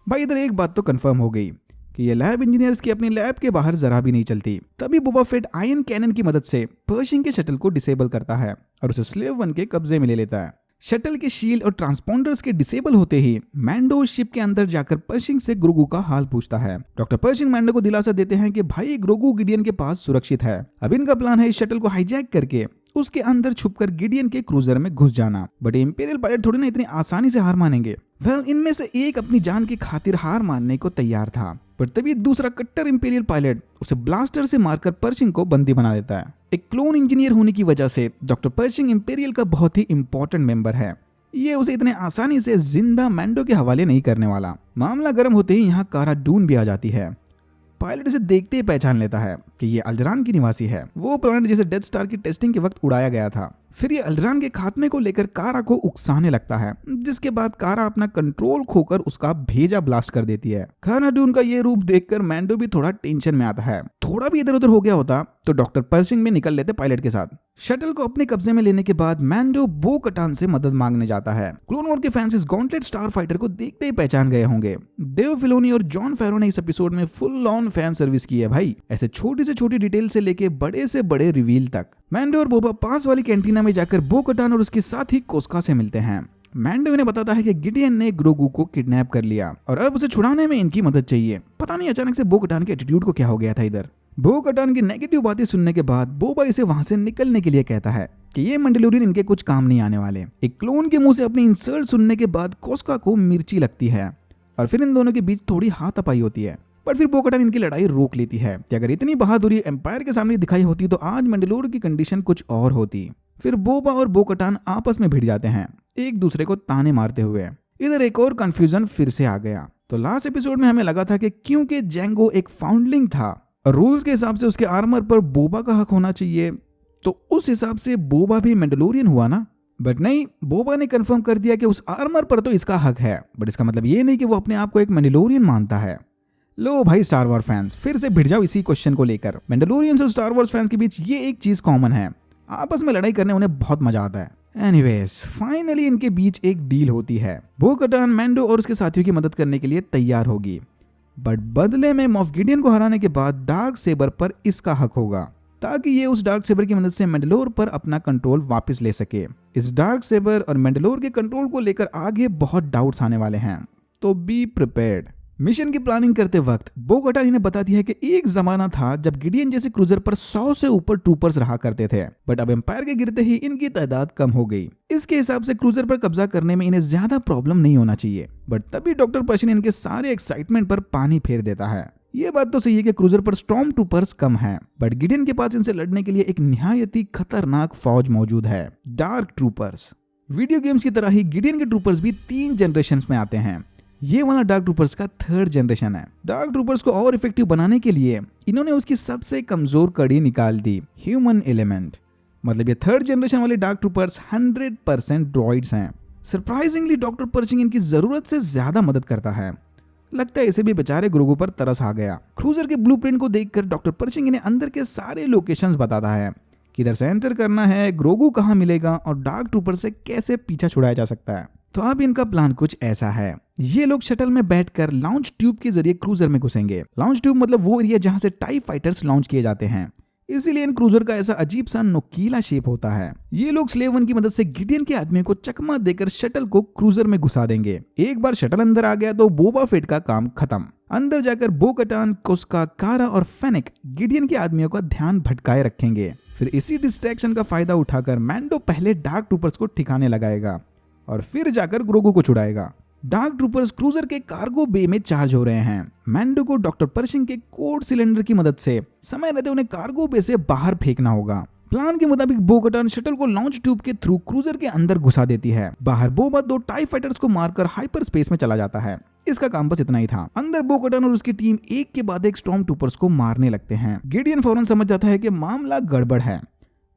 भाई इधर एक बात तो कंफर्म हो गई कि ये लैब इंजीनियर्स की अपनी लैब के बाहर जरा भी नहीं चलती। तभी बोबा फेट आयन कैनन की मदद से पर्शिंग के शटल को डिसेबल करता है और उसे स्लेव 1 के कब्जे में ले लेता है। शटल के शील्ड और ट्रांसपोंडर्स के डिसेबल होते ही मैंडो शिप के अंदर जाकर पर्शिंग से ग्रोगू का हाल पूछता है। डॉक्टर पर्शिंग मैंडो को दिलासा देते हैं कि भाई ग्रोगू गिडियन के पास सुरक्षित है। अब इनका प्लान है इस शटल को हाईजैक करके उसके अंदर छुपकर गिडियन के क्रूजर में घुस जाना। बट इंपीरियल पायलट थोड़ी ना इतनी आसानी से हार मानेंगे। वेल इनमें से एक अपनी जान की खातिर हार मानने को तैयार था, पर तभी दूसरा कट्टर इंपीरियल पायलट उसे ब्लास्टर से मारकर पर्शिंग को बंदी बना देता है। एक क्लोन इंजीनियर होने की वजह से डॉक्टर पर्शिंग इंपीरियल का बहुत ही इंपॉर्टेंट मेंबर है। ये उसे इतने आसानी से जिंदा मैंडो के हवाले नहीं करने वाला। मामला गर्म होते ही यहाँ कारा डून भी आ जाती है। पायलट इसे देखते ही पहचान लेता है कि ये अल्डरान की निवासी है, वो प्लैनेट जिसे डेथ स्टार की टेस्टिंग के वक्त उड़ाया गया था। फिर ये अल्डरान के खात्मे को लेकर कारा को उकसाने लगता है, जिसके बाद कारा अपना कंट्रोल खोकर उसका भेजा ब्लास्ट कर देती है। कारा डून का ये रूप देखकर मैंडो भी थोड़ा टेंशन में आता है। थोड़ा भी इधर उधर हो गया होता तो डॉक्टर पर्शिंग में निकल लेते पायलट के साथ। शटल को अपने कब्जे में लेने के बाद मैंडो बो कटान से मदद मांगने जाता है। क्लोन वॉर के फैंस इस गॉन्टलेट स्टार फाइटर को देखते ही पहचान गए होंगे। डेव फिलोनी और जॉन फेरो ने इस एपिसोड में फुल ऑन फैन सर्विस की है भाई, ऐसे छोटी से छोटी डिटेल से लेके बड़े से बड़े रिवील तक। मैंडो और बोबा पास वाली कैंटीना में जाकर बो कटान और उसके साथी कोस्का से मिलते हैं मैंडो इन्हें बताता है कि गिडियन ने ग्रोगू को किडनैप कर लिया और अब उसे छुड़ाने में इनकी मदद चाहिए। पता नहीं अचानक से बो कटान के एटीट्यूड को क्या हो गया था इधर। बो कटान की नेगेटिव बातें सुनने के बाद बोबा इसे वहां से निकलने के लिए कहता है कि ये मंडलोरियन इनके कुछ काम नहीं आने वाले। एक क्लोन के मुंह से अपनी इंसल्ट सुनने के बाद कोस्का को मिर्ची लगती है और फिर इन दोनों के बीच थोड़ी हाथापाई होती है। पर फिर बो कटान इनकी लड़ाई रोक लेती है कि अगर इतनी बहादुरी एम्पायर के सामने दिखाई होती तो आज मंडलोर की कंडीशन कुछ और होती। फिर बोबा और बो कटान आपस में भिड़ जाते हैं, एक दूसरे को ताने मारते हुए। इधर एक और कंफ्यूजन फिर से आ गया। तो लास्ट एपिसोड में हमें लगा था कि क्योंकि जेंगो एक फाउंडलिंग था और रूल्स के हिसाब से उसके आर्मर पर बोबा का हक होना चाहिए, तो उस हिसाब से बोबा भी मैंडलोरियन हुआ ना। बट नहीं, बोबा ने कंफर्म कर दिया कि उस आर्मर पर तो इसका हक है, बट इसका मतलब ये नहीं कि वो अपने आप को एक मैंडलोरियन मानता है। लो भाई स्टार वॉर्स फैंस, फिर से भिड़ जाओ इसी क्वेश्चन को लेकर। मैंडलोरियंस और स्टार वॉर्स फैंस के बीच ये एक चीज कॉमन है, आपस में लड़ाई करने उन्हें बहुत मजा आता है। एनीवेज, फाइनली इनके बीच एक डील होती है। बो कटान मैंडो और उसके साथियों की मदद करने के लिए तैयार होगी, बट बदले में मॉफ गिडियन को हराने के बाद डार्क सेबर पर इसका हक होगा, ताकि ये उस डार्क सेबर की मदद से मैंडलोर पर अपना कंट्रोल वापस ले सके। इस डार्क सेबर और मैंडलोर के कंट्रोल को लेकर आगे बहुत डाउट्स आने वाले हैं, तो बी प्रिपेयर्ड। मिशन की प्लानिंग करते वक्त बो कटान इन्हें बताती है कि एक जमाना था जब गिडियन जैसे क्रूजर पर 100 से ऊपर ट्रूपर्स रहा करते थे, बट अब एम्पायर के गिरते ही इनकी तादाद कम हो गई। इसके हिसाब से क्रूजर पर कब्जा करने में इन्हें ज्यादा प्रॉब्लम नहीं होना चाहिए। बट तभी डॉक्टर पर्शियन इनके सारे एक्साइटमेंट पर पानी फेर देता है। ये बात तो सही है कि क्रूजर पर स्टॉर्म ट्रूपर्स कम हैं, बट गिडियन के पास इनसे लड़ने के लिए एक निहायती खतरनाक फौज मौजूद है, डार्क ट्रूपर्स। वीडियो गेम्स की तरह ही गिडियन के ट्रूपर्स भी 3 जनरेशन में आते हैं। ये वाला डार्क ट्रूपर्स का 3rd जनरेशन है। डार्क ट्रूपर्स को और इफेक्टिव बनाने के लिए इन्होंने उसकी सबसे कमजोर कड़ी निकाल दी, ह्यूमन एलिमेंट। मतलब ये 3rd जनरेशन वाले डार्क ट्रूपर्स 100% ड्रॉइड्स हैं। सरप्राइजिंगली डॉक्टर पर्शिंग इनकी जरूरत से ज्यादा मदद करता है। लगता है इसे भी बेचारे ग्रोगू पर तरस आ गया। क्रूजर के ब्लूप्रिंट को देखकर डॉक्टर पर्शिंग इन्हें अंदर के सारे लोकेशंस बताता है, किधर से एंटर करना है, ग्रोगू कहाँ मिलेगा और डार्क ट्रूपर से कैसे पीछा छुड़ाया जा सकता है। तो अब इनका प्लान कुछ ऐसा है। ये लोग शटल में बैठकर लॉन्च ट्यूब के जरिए क्रूजर में घुसेंगे। लॉन्च ट्यूब मतलब वो एरिया जहां से टाई फाइटर्स लॉन्च किए जाते हैं, इसीलिए इन क्रूजर का ऐसा अजीब सा नोकीला शेप होता है। ये लोग स्लेव 1 की मदद से गिडियन के आदमियों को चकमा देकर शटल को क्रूजर में घुसा देंगे। एक बार शटल अंदर आ गया तो बोबा फेट का काम खत्म। अंदर जाकर बो कटान, कोस्का, कारा और फेनिक गिडियन के आदमियों का ध्यान भटकाए रखेंगे। फिर इसी डिस्ट्रैक्शन का फायदा उठाकर मैंडो पहले डार्क ट्रूपर्स को ठिकाने लगाएगा और फिर जाकर ग्रोगू को छुड़ाएगा। डार्क ट्रूपर्स क्रूजर के कार्गो बे में चार्ज हो रहे हैं। मैंडो को डॉक्टर पर्शिंग के कोड सिलेंडर की मदद से समय रहते उन्हें कार्गो बे से बाहर फेंकना होगा। प्लान के मुताबिक बो कटान शटल को लॉन्च ट्यूब के थ्रू क्रूजर के अंदर घुसा देती है। बाहर बोबा 2 टाई फाइटर्स को मारकर हाइपर स्पेस में चला जाता है। इसका काम बस इतना ही था। अंदर बो कटान और उसकी टीम एक के बाद एक स्टॉर्म ट्रूपर्स को मारने लगते हैं। गिडियन फौरन समझ जाता है कि मामला गड़बड़ है।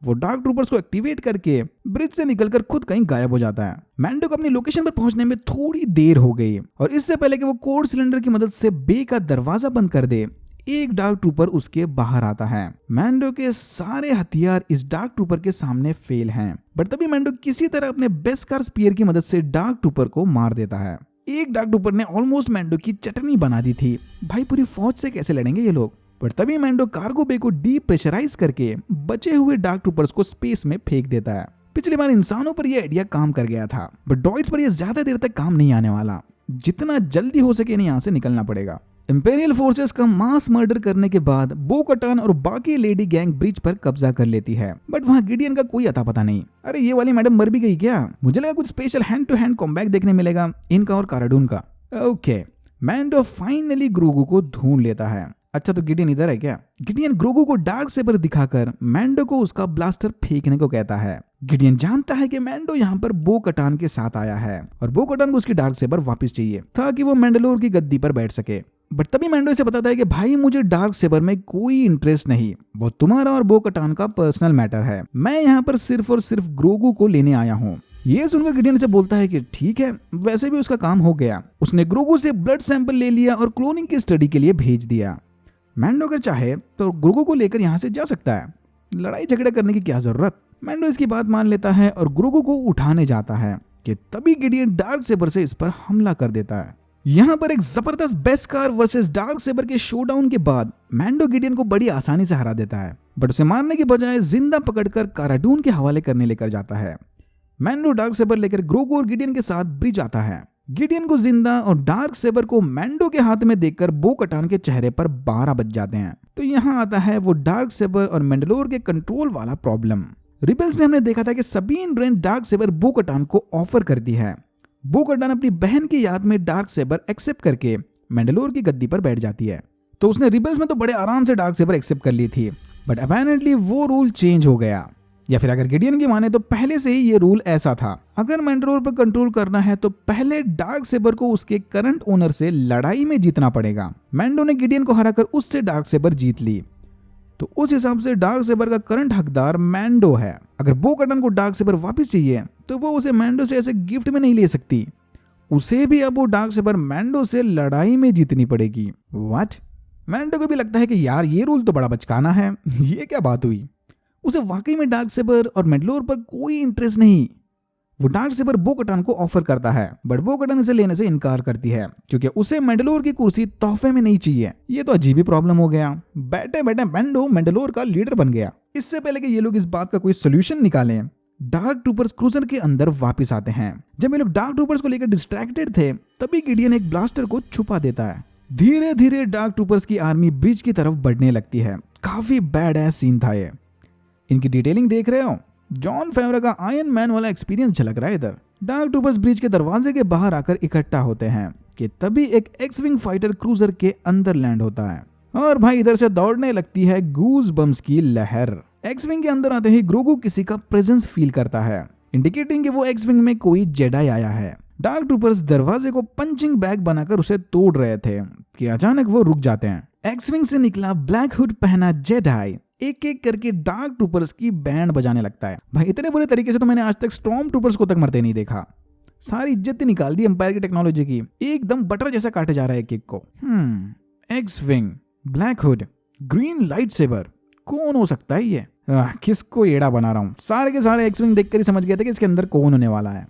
वो डार्क ट्रूपर्स को एक्टिवेट करके ब्रिज से निकलकर खुद कहीं गायब हो जाता है। मैंडो को अपनी लोकेशन पर पहुंचने में थोड़ी देर हो गई और इससे पहले कि वो कोड सिलेंडर की मदद से बे का दरवाजा बंद कर दे, एक डार्क ट्रूपर उसके बाहर आता है। मैंडो के सारे हथियार इस डार्क ट्रूपर के सामने फेल हैं, बट तभी मैंडो किसी तरह अपने बेस्कार स्पीयर की मदद से डार्क ट्रूपर को मार देता है। एक डार्क ट्रूपर ने ऑलमोस्ट मैंडो की चटनी बना दी थी। भाई पूरी फौज से कैसे लड़ेंगे ये लोग। पर तभी मैंडो कार्गो बे को डीप्रेशराइज करके बचे हुए डार्क ट्रूपर्स को स्पेस में फेंक देता है। पिछली बार इंसानों पर यह आइडिया काम कर गया था, बट ड्रॉइड्स पर यह ज्यादा देर तक काम नहीं आने वाला। जितना जल्दी हो सके इन्हें यहाँ से निकलना पड़ेगा। इंपेरियल फोर्सेस का मास मर्डर करने के बाद बो कटान और बाकी लेडी गैंग ब्रिज पर कब्जा कर लेती है, बट वहाँ गिडियन का कोई अता पता नहीं। अरे ये वाली मैडम मर भी गई क्या? मुझे लगा कुछ special hand to hand combat देखने मिलेगा इनका और काराडून का। ओके, मैंडो फाइनली ग्रोगू को ढूंढ लेता है। अच्छा तो गिडियन इधर है क्या? गिडियन ग्रोगू को डार्क सेबर दिखाकर मैंडो को उसका ब्लास्टर फेंकने को कहता है। गिडियन जानता है कि मैंडो यहाँ पर बो कटान के साथ आया है और बो कटान को उसकी डार्क सेबर वापस चाहिए ताकि वो मैंडलोर की गद्दी पर बैठ सके। बट तभी मैंडो इसे बताता है कि भाई मुझे डार्क सेबर में कोई इंटरेस्ट नहीं, वो तुम्हारा और बो कटान का पर्सनल मैटर है। मैं यहाँ पर सिर्फ और सिर्फ ग्रोगू को लेने आया हूँ। ये सुनकर गिडियन से बोलता है कि ठीक है, वैसे भी उसका काम हो गया। उसने ग्रोगू से ब्लड सैंपल ले लिया और क्लोनिंग की स्टडी के लिए भेज दिया। मैंडो अगर चाहे तो ग्रोगू को लेकर यहाँ से जा सकता है, लड़ाई झगड़ा करने की क्या जरूरत। मैंडो इसकी बात मान लेता है और ग्रोगू को उठाने जाता है कि तभी गिडियन डार्क सेबर से इस पर हमला कर देता है। यहाँ पर एक जबरदस्त बेस्कार वर्सेस डार्क सेबर के शोडाउन के बाद मैंडो गिडियन को बड़ी आसानी से हरा देता है, बट उसे मारने के बजाय जिंदा पकड़कर काराडून के हवाले करने लेकर जाता है। मैंडो डार्क सेबर लेकर ग्रोगू और गिडियन के साथ ब्रिज आता है। गिडियन को जिंदा और डार्क सेबर को मैंडो के हाथ में देखकर बो कटान के चेहरे पर 12 बज जाते हैं। तो यहाँ आता है वो डार्क सेबर और मैंडलोर के कंट्रोल वाला प्रॉब्लम। रिबल्स में हमने देखा था कि सबीन रेन डार्क सेबर बो कटान को ऑफर करती है। बो कटान अपनी बहन की याद में डार्क सेबर एक्सेप्ट करके मैंडलोर की गद्दी पर बैठ जाती है। तो उसने रिबल्स में तो बड़े आराम से डार्क सेबर एक्सेप्ट कर ली थी, बट अपैरेंटली वो रूल चेंज हो गया, या फिर अगर गिडियन की माने तो पहले से ही ये रूल ऐसा था। अगर मैंडलोर पर कंट्रोल करना है तो पहले डार्क सेबर को उसके करंट ओनर से लड़ाई में जीतना पड़ेगा। मैंडो ने गिडियन को हराकर उससे डार्क सेबर जीत ली, तो उस हिसाब से डार्क सेबर का करंट हकदार मैंडो है। अगर बो कटन को डार्क सेबर वापस चाहिए तो वो उसे मैंडो से ऐसे गिफ्ट में नहीं ले सकती, उसे भी अब वो डार्क सेबर मैंडो से लड़ाई में जीतनी पड़ेगी। व्हाट? मैंडो को भी लगता है कि यार ये रूल तो बड़ा बचकाना है, ये क्या बात हुई। उसे वाकई में डार्क सेबर और मैंडलोर पर कोई इंटरेस्ट नहीं। वो डार्क सेबर बो कटान को ऑफर करता है, बट बो कटान इसे लेने से इनकार करती है क्योंकि उसे मैंडलोर की कुर्सी तोहफे में नहीं चाहिए। ये तो अजीब ही प्रॉब्लम हो गया। बैठे बैठे मैंडो मैंडलोर का लीडर बन गया। इससे पहले कि ये लोग इस बात का कोई सोल्यूशन निकालें, डार्क ट्रूपर्स क्रूजर के अंदर वापस आते हैं। जब ये लोग डार्क ट्रूपर्स को लेकर डिस्ट्रैक्टेड थे, तभी गिडियन एक ब्लास्टर को छुपा देता है। धीरे धीरे डार्क ट्रूपर्स की आर्मी ब्रिज की तरफ बढ़ने लगती है। काफी बैड एस सीन था ये। इनकी डिटेलिंग देख रहे हो, जॉन फेवरा का आयरन मैन वाला एक्सपीरियंस झलक रहा है इधर। डार्क ट्रूपर्स ब्रिज के दरवाजे के बाहर आकर इकट्ठा होते हैं कि तभी एक एक्स विंग फाइटर क्रूजर के अंदर लैंड होता है और भाई इधर से दौड़ने लगती है गूज बम्स की लहर। एक्स विंग के अंदर आते ही ग्रोगू किसी का प्रेजेंस फील करता है, इंडिकेटिंग कि वो एक्स विंग में कोई जेडाई आया है। डार्क ट्रूपर्स दरवाजे को पंचिंग बैग बनाकर उसे तोड़ रहे थे कि अचानक वो रुक जाते हैं। एक्स विंग से निकला ब्लैक हुड पहना जेडाई एक एक करके डार्क ट्रूपर्स की बैंड बजाने लगता है। भाई इतने बुरे तरीके से तो मैंने आज तक स्टॉर्म ट्रूपर्स को तक मरते नहीं देखा। सारी इज्जत निकाल दी एम्पायर की टेक्नोलॉजी की, एकदम बटर जैसा काटे जा रहा है एक एक को। X wing, black hood, green lightsaber, कौन हो सकता है ये? किसको एड़ा बना रहा हूं? सारे के सारे एक्स विंग देखकर ही समझ गए थे कि इसके अंदर कौन होने वाला है।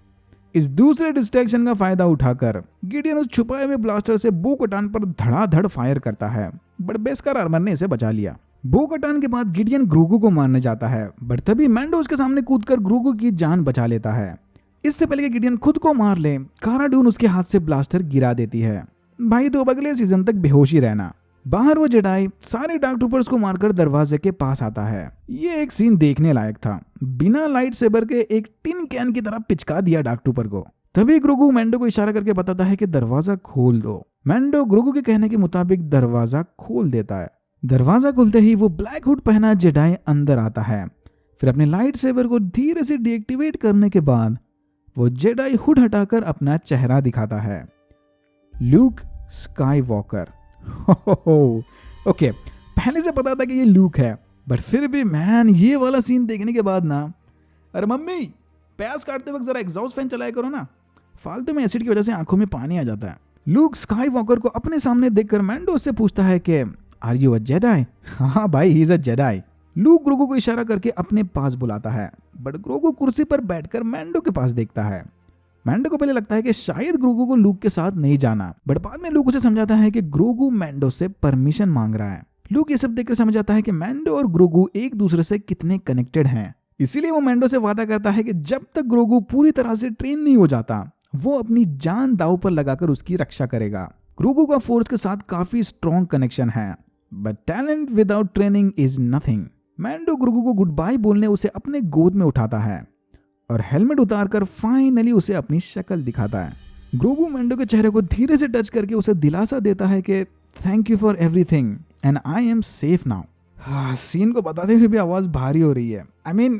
इस दूसरे डिस्ट्रैक्शन का फायदा उठाकर गिडियन उस छुपाए हुए ब्लास्टर से बो कटान पर धड़ाधड़ फायर करता है, बट बेस्कर आर्मर ने इसे बचा लिया। बो कटान के बाद गिडियन ग्रोगू को मारने जाता है, बट तभी मैंडो उसके सामने कूदकर ग्रोगू की जान बचा लेता है। इससे पहले कि गिडियन खुद को मार ले, कारा डून उसके हाथ से ब्लास्टर गिरा देती है। भाई तो अगले सीजन तक बेहोश ही रहना। बाहर वो जेडाई सारे डार्क ट्रूपर्स को मारकर दरवाजे के पास आता है। ये एक सीन देखने लायक था। बिना लाइट सेबर के एक टिन कैन की तरह पिचका दिया डार्क ट्रूपर को। तभी ग्रोगू मैंडो को इशारा करके बताता है कि दरवाजा खोल दो। मैंडो ग्रोगू के कहने के मुताबिक दरवाजा खोल देता है। दरवाजा खुलते ही वो ब्लैक हुड पहना जेडाई अंदर आता है। फिर अपने लाइट सेबर को धीरे से डीएक्टिवेट करने के बाद वो जेडाई हुड हटाकर अपना चेहरा दिखाता है। Look Skywalker. ओके, पहले से पता था कि ये लूक है, बट फिर भी मैन ये वाला सीन देखने के बाद ना, अरे मम्मी प्याज काटते वक्त जरा एग्जॉस्ट फैन चलाया करो ना, फालतू में एसिड की वजह से आंखों में पानी आ जाता है। लूक स्काईवॉकर को अपने सामने देखकर मैंडो उससे पूछता है कि आर यू अ जेडाई? हाँ भाई, he is a Jedi. Luke Grogu को इशारा करके अपने पास बुलाता है, बट ग्रोगू कुर्सी पर बैठकर मैंडो के पास देखता है। मैंडो को पहले लगता है कि शायद ग्रोगू को लूक के साथ नहीं जाना, बट बाद में लूक उसे समझाता है कि ग्रोगू मैंडो से परमिशन मांग रहा है। लूक ये सब देखकर समझ आता है कि मैंडो और ग्रोगू एक दूसरे से कितने कनेक्टेड हैं। इसीलिए वो मैंडो से वादा करता है कि जब तक ग्रोगू पूरी तरह से ट्रेन नहीं हो जाता, वो अपनी जान दांव पर लगाकर उसकी रक्षा करेगा। ग्रोगू का फोर्स के साथ काफी स्ट्रॉन्ग कनेक्शन है, but talent without training is nothing. Mando Grogu को गुड बाय बोलने उसे अपने गोद में उठाता है और हेलमेट उतारकर फाइनली उसे अपनी शक्ल दिखाता है। ग्रोगू मैंडो के चेहरे को धीरे से टच करके उसे दिलासा देता है कि thank you for everything and I am safe now. Scene को बताते हुए भी आवाज भारी हो रही है। I mean,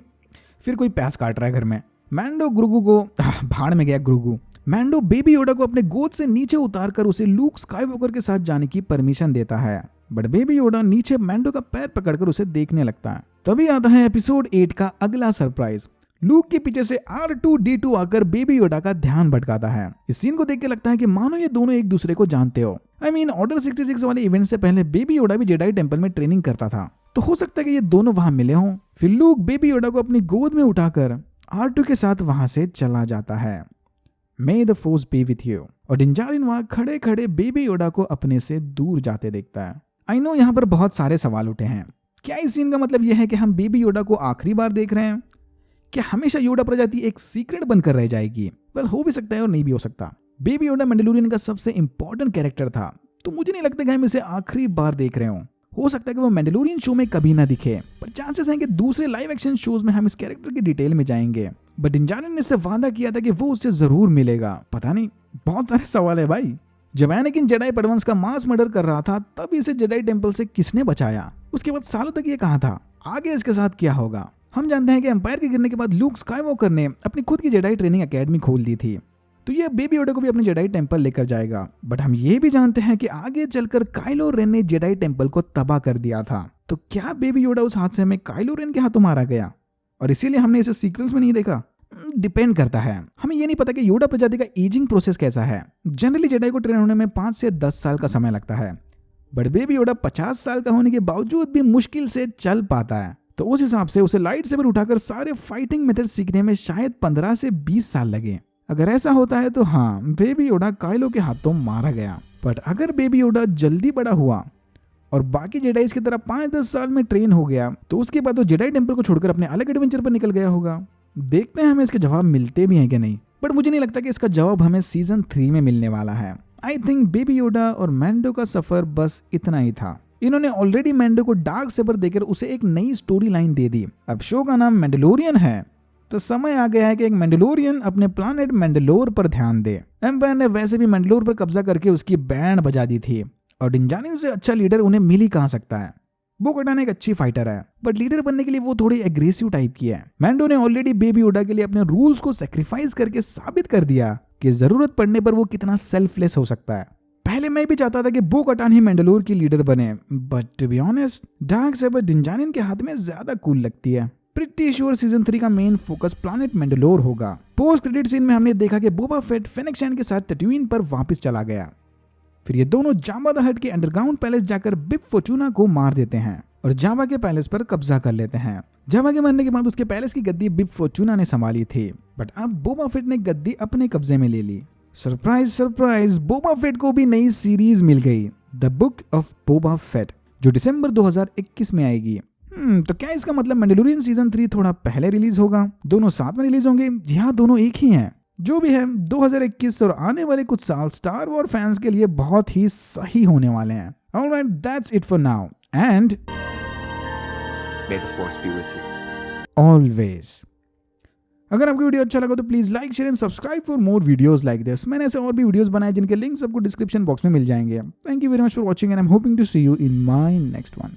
फिर कोई प्यास काट रहा है घर में। मैंडो ग्रोगू को भाड़ में गया ग्रोगू। मैंडो बेबी योडा को अपने गोद से नीचे उतारकर उसे लूक स्काईवॉकर के साथ जाने की परमिशन देता है, बट बेबी योडा नीचे मैंडो का पैर पकड़कर उसे देखने लगता है। तभी आता है एपिसोड 8 का अगला सरप्राइज। लूक के पीछे से R2-D2 आकर बेबी योडा का ध्यान भटकाता है। इस सीन को देख के लगता है कि मानो ये दोनों एक दूसरे को जानते हो। ऑर्डर 66 वाले इवेंट से पहले बेबी योडा भी जेडाई टेंपल में ट्रेनिंग करता था, तो हो सकता है कि ये दोनों वहां मिले हों। फिर लूक बेबी योडा को अपनी गोद में उठाकर R2 के साथ वहां से चला जाता है। May the force be with you। और डिंजारिन वहां खड़े खड़े बेबी योडा को अपने से दूर जाते देखता है। आई नो यहाँ पर बहुत सारे सवाल उठे हैं। क्या इस सीन का मतलब यह है कि हम बेबी योडा को आखिरी बार देख रहे हैं? क्या हमेशा योडा प्रजाति एक सीक्रेट बनकर रह जाएगी? वेल, हो भी सकता है और नहीं भी हो सकता। बेबी योडा मैंडलोरियन का सबसे इंपॉर्टेंट कैरेक्टर था, तो मुझे नहीं लगता कि हम इसे आखिरी बार देख रहे हो सकता है कि वो मैंडलोरियन शो में कभी ना दिखे, पर चांसेस हैं कि दूसरे लाइव एक्शन शोज में हम इस कैरेक्टर की डिटेल में जाएंगे। बट डिंजारिन ने इससे वादा किया था कि वो उससे जरूर मिलेगा। पता नहीं, बहुत सारे सवाल है भाई। जब एनाकिन जेडाई पडवंस का मास मर्डर कर रहा था तब इसे जेडाई टेंपल से किसने बचाया? उसके बाद सालों तक ये कहां था? आगे इसके साथ क्या होगा? हम जानते हैं कि एम्पायर के गिरने के बाद लूक स्काईवॉकर ने अपनी खुद की जेडाई ट्रेनिंग एकेडमी खोल दी थी, तो ये बेबी योडा को भी अपने जेडाई टेंपल लेकर जाएगा। बट हम ये भी जानते हैं कि आगे चलकर काइलो रेन ने जेडाई टेंपल को तबाह कर दिया था। तो क्या बेबी योडा उस हादसे में काइलो रेन के हाथों मारा गया और इसीलिए हमने इसे सीक्वल्स में नहीं देखा? डिपेंड करता है। हमें ये नहीं पता कि योडा प्रजाति का एजिंग प्रोसेस कैसा है। जनरली जेडाई को ट्रेन होने में 5 से 10 साल का समय लगता है, बट बेबी योडा 50 साल का होने के बावजूद भी मुश्किल से चल पाता है। तो उस हिसाब से उसे लाइट सेबर उठाकर सारे फाइटिंग मेथड सीखने में शायद 15 से 20 साल लगे। अगर ऐसा होता है तो हाँ, बेबी योडा काइलो के हाथों मारा गया। बट अगर बेबी योडा जल्दी बड़ा हुआ और बाकी जेडाइस की तरह 5-10 साल में ट्रेन हो गया, तो उसके बाद वो जेडाई टेंपल को छोड़कर अपने अलग एडवेंचर पर निकल गया होगा। देखते हैं हमें इसके जवाब मिलते भी हैं कि नहीं, बट मुझे नहीं लगता कि इसका जवाब हमें सीजन 3 में मिलने वाला है। आई थिंक बेबी योडा और मैंडो का सफर बस इतना ही था। इन्होंने ऑलरेडी मैंडो को डार्क सेबर देकर उसे एक नई स्टोरी लाइन दे दी। अब शो का नाम मैंडलोरियन है, तो समय आ गया है कि एक मैंडलोरियन अपने प्लानेट मैंडलोर पर ध्यान दे। एम्पायर ने वैसे भी मैंडलोर पर कब्जा करके उसकी बैंड बजा दी थी, और डिंजारिन से अच्छा लीडर उन्हें मिल ही कहां सकता है। बो-कटान एक अच्छी फाइटर है, बट लीडर बनने के लिए वो थोड़ी एग्रेसिव टाइप की है। मैंडो ने ऑलरेडी बेबी योडा के लिए अपने रूल्स को सेक्रीफाइस करके साबित कर दिया कि जरूरत पड़ने पर वो कितना सेल्फलेस हो सकता है। पहले मैं भी चाहता था कि बो-कटान ही मैंडलोर की लीडर बने, but to be honest darksaber Din Djarin के हाथ में ज्यादा कूल लगती है। प्रिटी श्योर सीजन 3 का मेन फोकस प्लैनेट मैंडलोर होगा। पोस्ट क्रेडिट सीन में हमने देखा कि बोबा फेट फेनिक्स शैन के साथ टैट्यूइन पर वापस चला गया। फिर ये दोनों जावा द हट के अंडरग्राउंड पैलेस जाकर बिब फॉर्चूना को मार देते हैं और जावा के पैलेस पर कब्जा कर लेते हैं। जावा के मरने के बाद उसके पैलेस की गद्दी बिब फॉर्चूना ने संभाली थी, बट अब बोबा फेट ने गद्दी अपने कब्जे में ले ली। सरप्राइज सरप्राइज, बोबा फेट को भी नई सीरीज मिल गई, the book of Boba Fett, जो दिसंबर 2021 में आएगी। तो क्या इसका मतलब मैंडलोरियन सीजन 3 थोड़ा पहले रिलीज होगा? दोनों साथ में रिलीज होंगे? जी हाँ, दोनों एक ही हैं। जो भी है, 2021 और आने वाले कुछ साल स्टार वॉर फैंस के लिए बहुत ही सही होने वाले हैं। Alright, that's it for now and May the force be with you. Always. अगर आपको वीडियो अच्छा लगा तो please like, share and subscribe for more videos like this. मैंने ऐसे और भी वीडियोस बनाए जिनके लिंक्स आपको डिस्क्रिप्शन बॉक्स में मिल जाएंगे। Thank you very much for watching and I am hoping to see you in my next one.